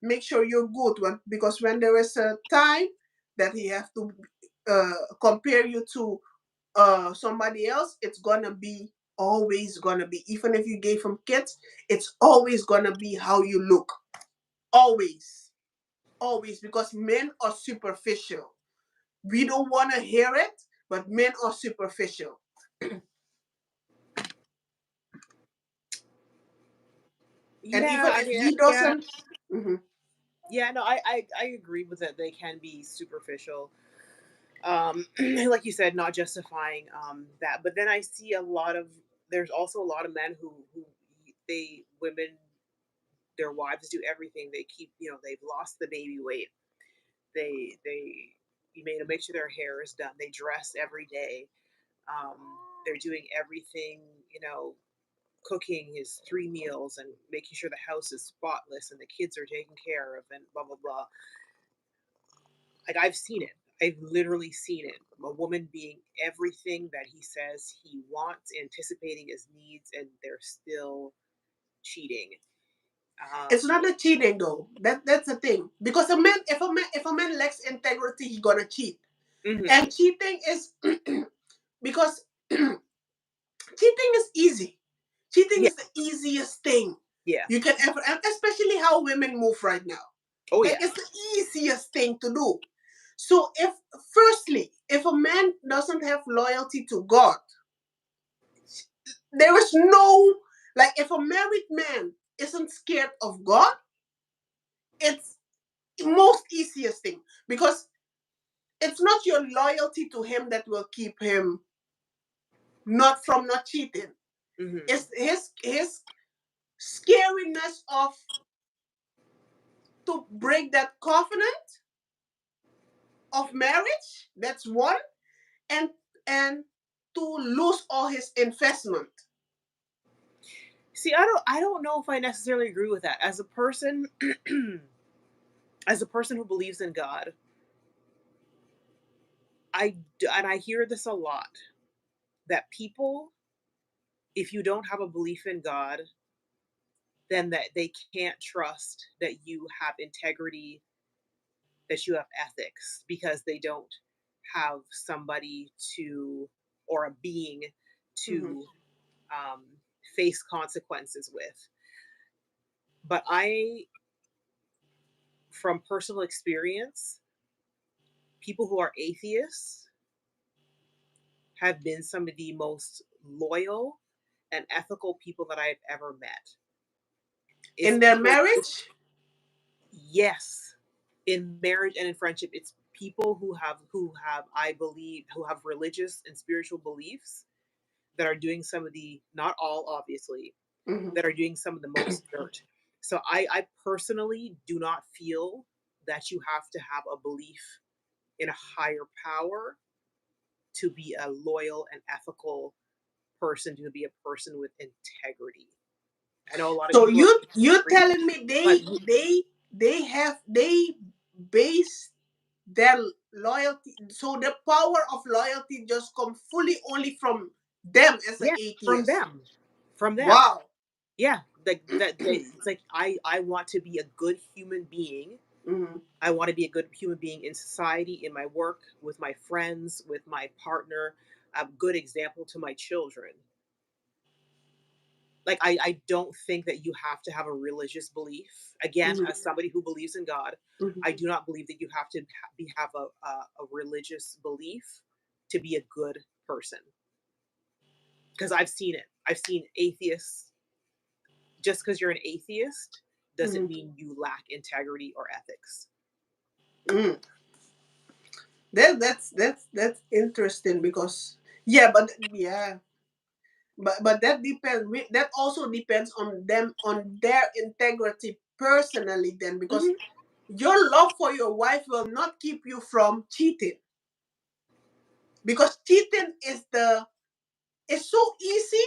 Make sure you're good because when there is a time that he have to compare you to somebody else, it's gonna be always gonna be, even if you gave him kids, it's always gonna be how you look. Always. Always, because men are superficial. We don't want to hear it, but men are superficial. And Yeah. even I if mean, he yeah. doesn't. Mhm. Yeah. No, I agree with that. They can be superficial. Like you said, not justifying that. But then I see a lot of. There's also a lot of men who they women their wives do everything. They keep, they've lost the baby weight. They you made to make sure their hair is done. They dress every day. Um, they're doing everything, cooking his 3 meals and making sure the house is spotless and the kids are taken care of and blah blah blah. Like I've seen it. I've literally seen it. A woman being everything that he says he wants, anticipating his needs, and they're still cheating. It's Um, not a cheating though. That's the thing. Because if a man lacks integrity, he gonna cheat. mhm. And cheating is because cheating is easy. Cheating Yeah. is the easiest thing Yeah. you can ever, and especially how women move right now. Oh Like yeah. it's the easiest thing to do. So if a man doesn't have loyalty to God, there is no, like, if a married man isn't scared of God, it's most easiest thing, because it's not your loyalty to him that will keep him not cheating. Hmm. It's his scariness of to break that covenant of marriage. That's one. And to lose all his investment. See, I don't know if I necessarily agree with that. As a person, as a person who believes in God, and I hear this a lot, that people, if you don't have a belief in God, then that they can't trust that you have integrity, that you have ethics, because they don't have somebody to, or a being Mm-hmm. to, um, face consequences with. But I from personal experience, people who are atheists have been some of the most loyal and ethical people that I've ever met. It's In their people, marriage? yes, in marriage and in friendship, it's people who have I believe who have religious and spiritual beliefs that are doing some of the, not all obviously, Hmm. that are doing some of the most dirt. So I personally do not feel that you have to have a belief in a higher power to be a loyal and ethical person, to be a person with integrity. I know a lot of So people are you're disagree, telling me but they base their loyalty, so the power of loyalty just come fully only from them as an yeah, from atheist. them, from them. Wow. Yeah, like that. It's like I want to be a good human being. Hmm. I want to be a good human being in society, in my work, with my friends, with my partner, a good example to my children. Like I don't think that you have to have a religious belief. Again, Hmm. as somebody who believes in God, Hmm. I do not believe that you have to have a religious belief to be a good person, because I've seen it. I've seen atheists. Just because you're an atheist doesn't Hmm. mean you lack integrity or ethics. Hmm. That's interesting because yeah, but yeah, but that depends. That also depends on them, on their integrity personally. Then, because Mhm. your love for your wife will not keep you from cheating, because cheating is the it's so easy.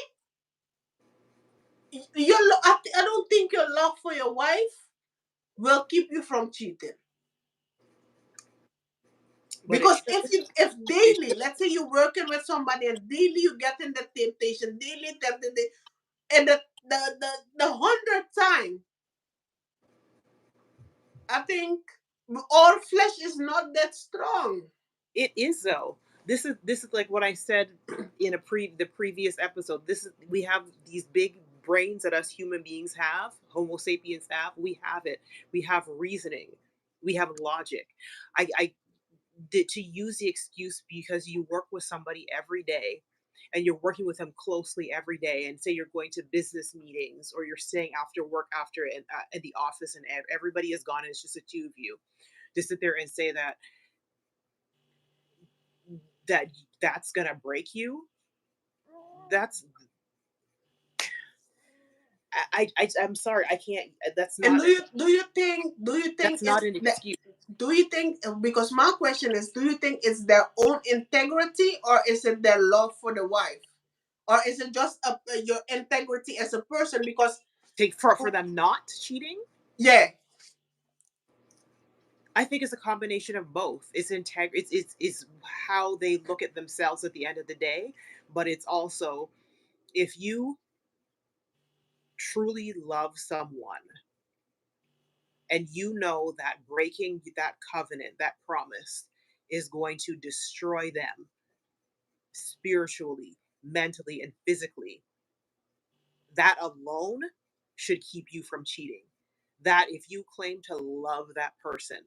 I don't think your love for your wife will keep you from cheating, But it because should. if It daily, should. let's say you're working with somebody and daily you get in the temptation, daily tempted, and the hundredth time, I think our flesh is not that strong. It is though. This is like what I said in the previous episode. This is, we have these big brains that us human beings have, Homo sapiens have. We have it. We have reasoning. We have logic. I did to use the excuse because you work with somebody every day and you're working with them closely every day, and say you're going to business meetings or you're staying after work after in the office, and everybody is gone and it's just the two of you, to sit there and say that that's gonna break you. That's I'm sorry, I can't. And do you think That's not it's an that, excuse. do you think, because my question is, do you think it's their own integrity, or is it their love for the wife, or is it just your integrity as a person? Because Take for them not cheating. yeah. I think it's a combination of both. It's how they look at themselves at the end of the day, but it's also, if you truly love someone and you know that breaking that covenant, that promise, is going to destroy them spiritually, mentally, and physically, that alone should keep you from cheating. That if you claim to love that person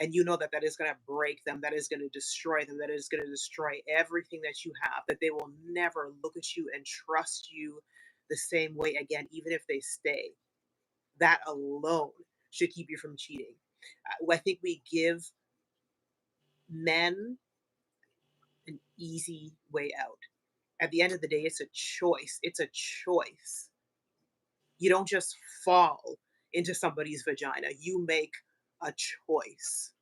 and you know that that is going to break them, that is going to destroy them, that is going to destroy everything that you have, that they will never look at you and trust you the same way again, even if they stay, that alone should keep you from cheating. I think we give men an easy way out. At the end of the day, it's a choice. It's a choice. You don't just fall into somebody's vagina. You make a choice.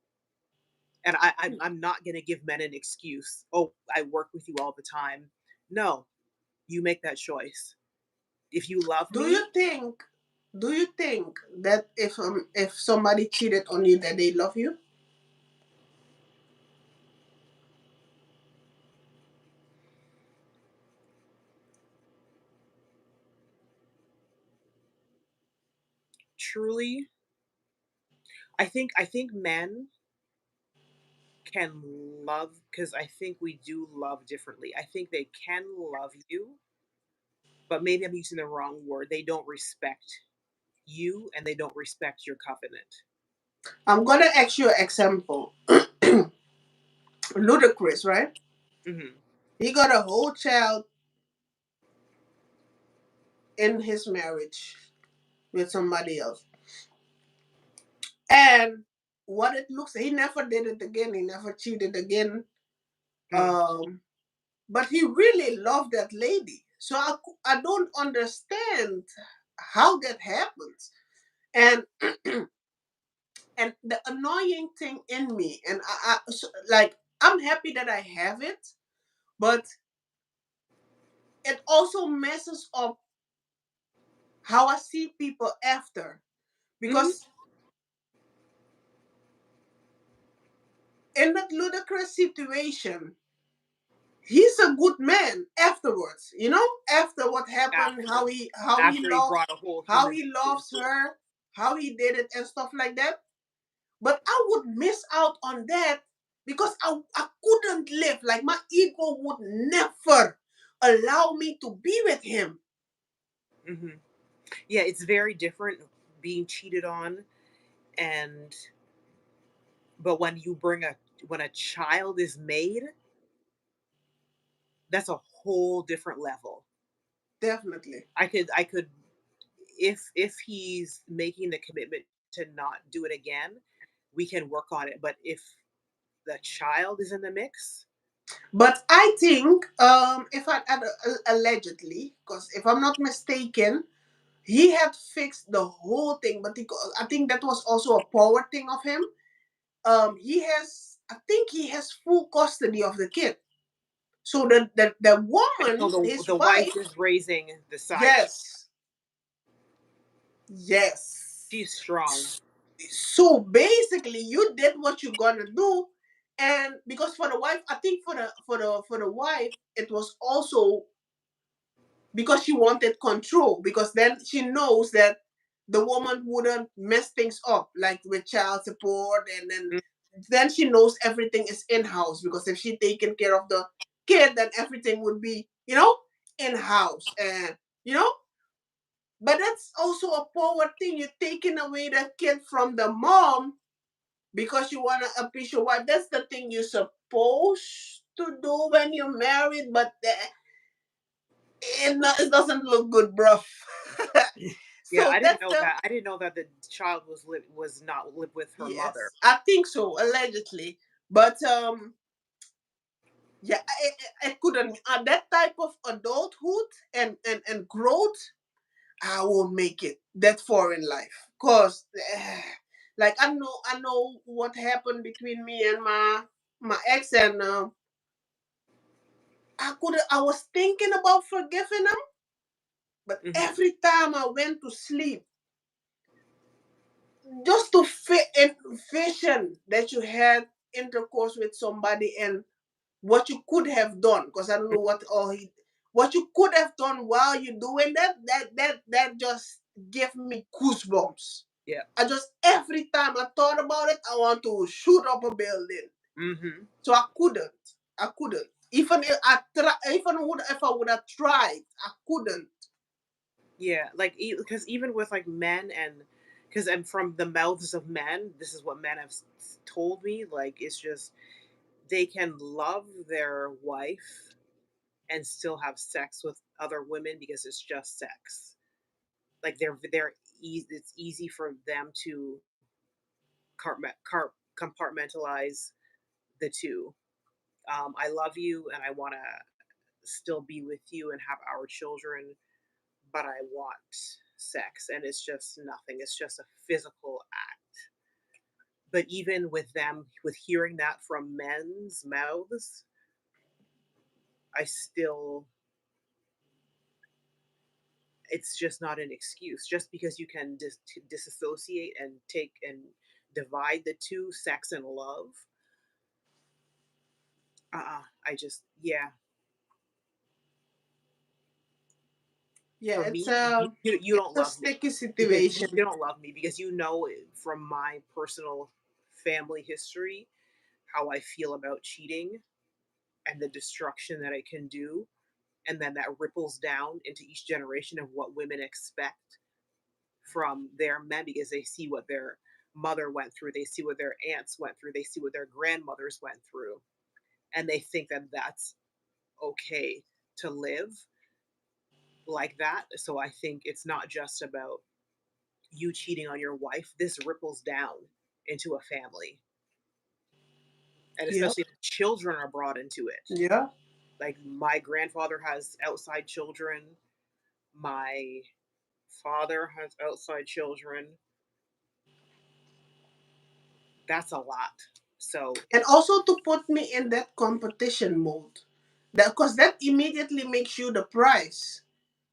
And I'm not going to give men an excuse. Oh, I work with you all the time. No, you make that choice. If you love Do you me, think do you think that if somebody cheated on you, that they love you? truly, I think men can love, because I think we do love differently. I think they can love you, but maybe I'm using the wrong word. They don't respect you and they don't respect your covenant. I'm gonna ask you an example. Ludacris, right? Hmm. He got a whole child in his marriage with somebody else. And what it looks, he never did it again. He never cheated again. Mm. Um, but he really loved that lady. So I don't understand how that happens. And and the annoying thing in me, and like I'm happy that I have it, but it also messes up how I see people after. Hmm. Because in that ludicrous situation, he's a good man afterwards, after what happened, After how he after he loves brought a whole how human he being loves into it. her, how he did it and stuff like that. But I would miss out on that because I couldn't live. Like my ego would never allow me to be with him. Hmm. Yeah, it's very different being cheated on, and but when a child is made, that's a whole different level. Definitely. I could if he's making the commitment to not do it again, we can work on it. But if the child is in the mix, But I think, if allegedly, because if I'm not mistaken, he had fixed the whole thing. But I think that was also a power thing of him. I think he has full custody of the kid. So the so woman, the his the wife wife, is raising the side child. yes, yes. She's strong. So basically, you did what you're gonna do, and because for the wife, I think for the wife, it was also because she wanted control. Because then she knows that the woman wouldn't mess things up, like with child support, and then she knows everything is in house. Because if she taken care of the kid, then everything would be in house, and you know. But that's also a power thing. You're taking away that kid from the mom because you want to appease your wife. That's the thing you're supposed to do when you're married, but it doesn't look good, bro. Yeah, So I didn't that's know the that. I didn't know that the child was not live with her mother. yes, I think so, allegedly. But yeah, I couldn't. That type of adulthood and growth, I won't make it that far in life. Cause like I know what happened between me and my ex, and I was thinking about forgiving him, but Hmm. every time I went to sleep, just to envision that you had intercourse with somebody and what you could have done, because I don't know what you could have done while you're doing that just gave me goosebumps. Yeah. I just every time I thought about it, I want to shoot up a building. Hmm. So I couldn't. Even if I would have tried, I couldn't. Yeah, like because even with like men and because I'm from the mouths of men, this is what men have told me. Like it's just they can love their wife and still have sex with other women because it's just sex. Like they're easy. It's easy for them to compartmentalize the two. I love you and I want to still be with you and have our children, but I want sex. And it's just nothing. It's just a physical act. But even with them, with hearing that from men's mouths, I still, it's just not an excuse. Just because you can disassociate and take and divide the two, sex and love, I just, yeah. Yeah, For it's me, you it's don't a love me sticky because situation. you don't love me because you know from my personal family history how I feel about cheating and the destruction that it can do. And then that ripples down into each generation of what women expect from their men because they see what mother went through, they see what their aunts went through, they see what their grandmothers went through, and they think that that's okay to live like that. So I think it's not just about you cheating on your wife. This ripples down into a family, and Yeah. especially if children are brought into it. Yeah. Like my grandfather has outside children, my father has outside children. That's a lot. So, And also to put me in that competition mode. That because that immediately makes you the prize.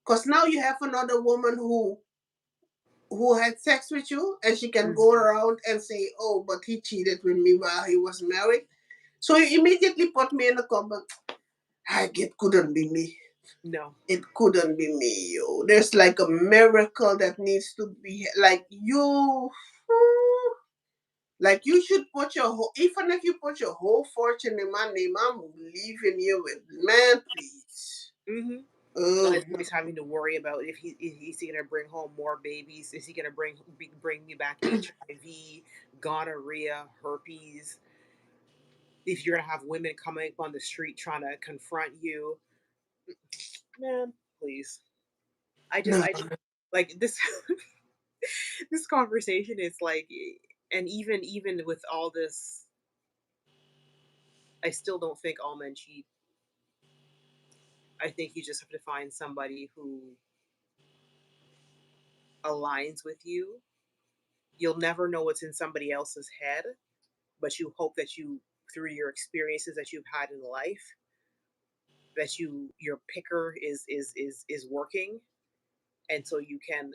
Because now you have another woman who had sex with you, and she can go mhm, around and say, "Oh, but he cheated with me while he was married." So you immediately put me in the comment. It couldn't be me. no. It couldn't be me, yo. There's like a miracle that needs to be like you. Like you should put your whole, even if you put your whole fortune in my name, I'm leaving you with man, please. Hmm. Oh, And always having to worry about if is he going to bring home more babies? Is he going to bring me back HIV, gonorrhea, herpes? If you're going to have women coming up on the street trying to confront you, man, please. no. I just like this. This conversation is like, and even with all this, I still don't think all men cheat. I think you just have to find somebody who aligns with you. You'll never know what's in somebody else's head, but you hope that you, through your experiences that you've had in life, that your picker is working, and so you can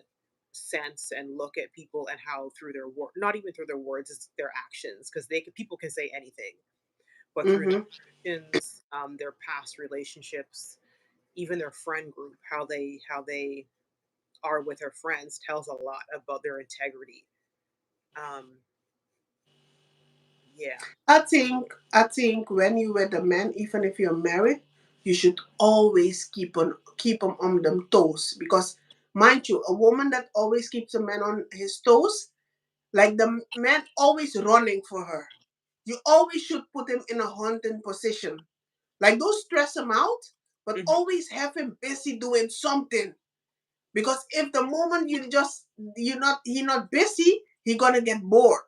sense and look at people and how through their word, not even through their words, it's their actions, because people can say anything, but through Mm-hmm. their actions, their past relationships, even their friend group, how they are with their friends tells a lot about their integrity. Um, yeah. I think when you with a man, even if you're married, you should always keep them on them toes, because mind you, a woman that always keeps a man on his toes, like the man always running for her. You always should put him in a hunting position. Like don't stress him out, but Hmm. always have him busy doing something. Because if the moment he not busy, he gonna get bored.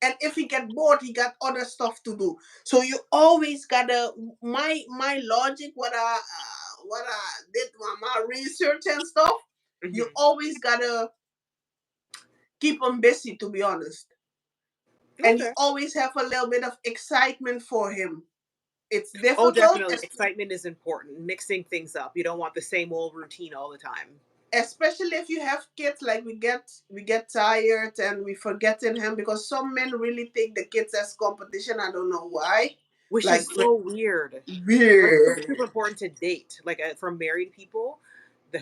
And if he get bored, he got other stuff to do. So you always gotta my logic, what I did my research and stuff. You Hmm. always gotta keep him busy, to be honest. And you Okay. always have a little bit of excitement for him. It's Oh, difficult, definitely. Excitement is important. Mixing things up. You don't want the same old routine all the time. especially if you have kids. Like we get tired and we forgetting him, because some men really take the kids as competition. I don't know why. Which Like is so weird. But it's weird. super important to date. Like from married people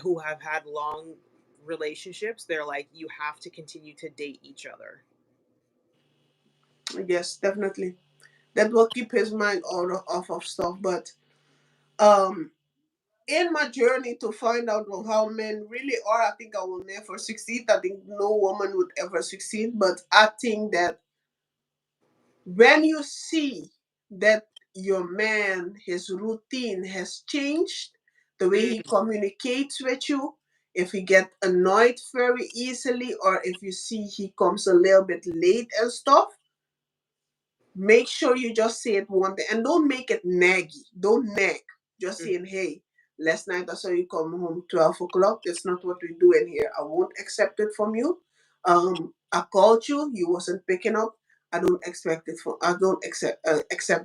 who have had long relationships, they're like, you have to continue to date each other. Yes, definitely. That will keep his mind off of stuff. But um, in my journey to find out how men really are, I think I will never succeed. I think no woman would ever succeed. But I think that when you see that your man, his routine has changed, the way he Mm, communicates with you, if he get annoyed very easily, or if you see he comes a little bit late and stuff, make sure you just say it one day, and don't make it naggy. Don't nag. Just mm, saying, hey, last night I saw you come home 12 o'clock. That's not what we do in here. I won't accept it from you. I called you. You wasn't picking up. I don't accept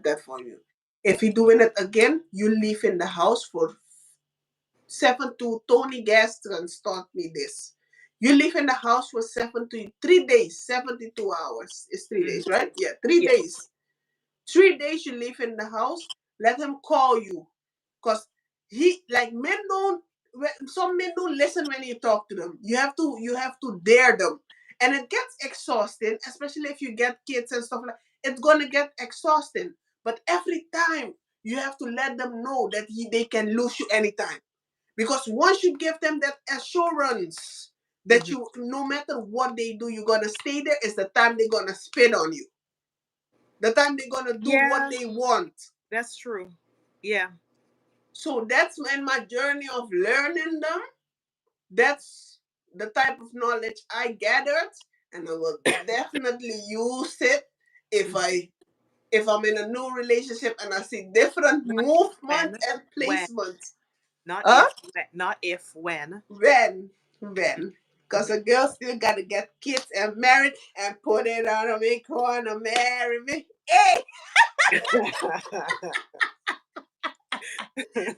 that from you. If you doing it again, you leave in the house for 7 to Tony Gaston taught me this. You live in the house for 3 days, 72 hours. It's 3 days, mhm. right? Yeah, three Yeah. days 3 days you live in the house, let him call you. Because he like men don't some men don't listen when you talk to them. You have to dare them. And it gets exhausting, especially if you get kids and stuff like it's gonna get exhausting. But every time you have to let them know that they can lose you anytime. Because once you give them that assurance, that you, no matter what they do, you're gonna stay there. It's the time they're gonna spit on you. The time they're gonna do what Yeah, they want. that's true. Yeah. So that's in my journey of learning them. That's the type of knowledge I gathered, and I will definitely use it if Mhm. I if I'm in a new relationship and I see different Not if, movement when, and when, placement. not Huh? if, when, not if, when. When. Because a girl still gotta get kids and married and put it on a make wanna marry me. Hey!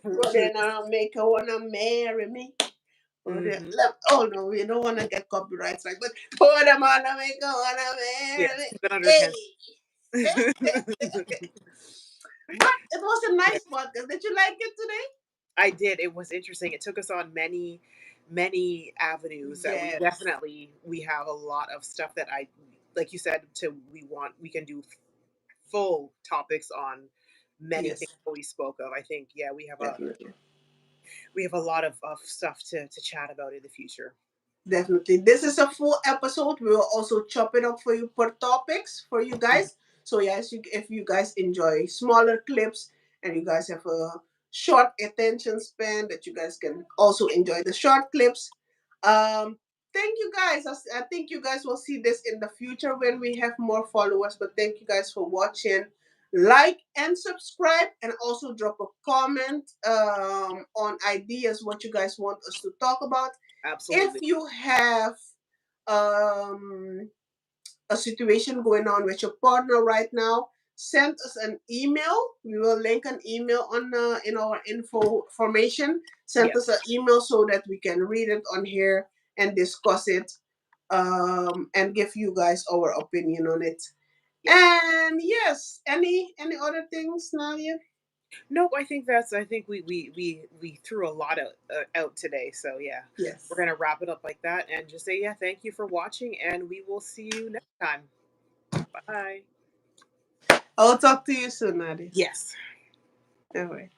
Put it on a make wanna marry me. Hmm. Oh no, we don't wanna get copyright strike, but put them on a make wanna Yeah, marry me. keep it under 10. Hey! But it was a Yeah, nice podcast. Did you like it today? I did. It was interesting. It took us on many, many avenues that we Yes, definitely we have a lot of stuff that I, like you said, to we can do full topics on many things yes, that we spoke of. I think yeah, definitely. we have a lot of stuff to chat about in the future. Definitely. This is a full episode. We will also chop it up for you per topics for you Mhm. guys. So yes, if you guys enjoy smaller clips and you guys have a short attention span, that you guys can also enjoy the short clips. Um, thank you guys. I think you guys will see this in the future when we have more followers. But thank you guys for watching. Like and subscribe, and also drop a comment on ideas what you guys want us to talk about. If Absolutely. you have um, a situation going on with your partner right now, send us an email. We will link an email on in our info information. Send us Yes. an email so that we can read it on here and discuss it, and give you guys our opinion on it. Yeah. And yes, any other things, Nadia? Nope. I think we threw a lot out today. So yeah, we're Yes. gonna wrap it up like that and just say yeah, thank you for watching, and we will see you next time. Bye. I'll talk to you soon, Nadia. Yes. All right.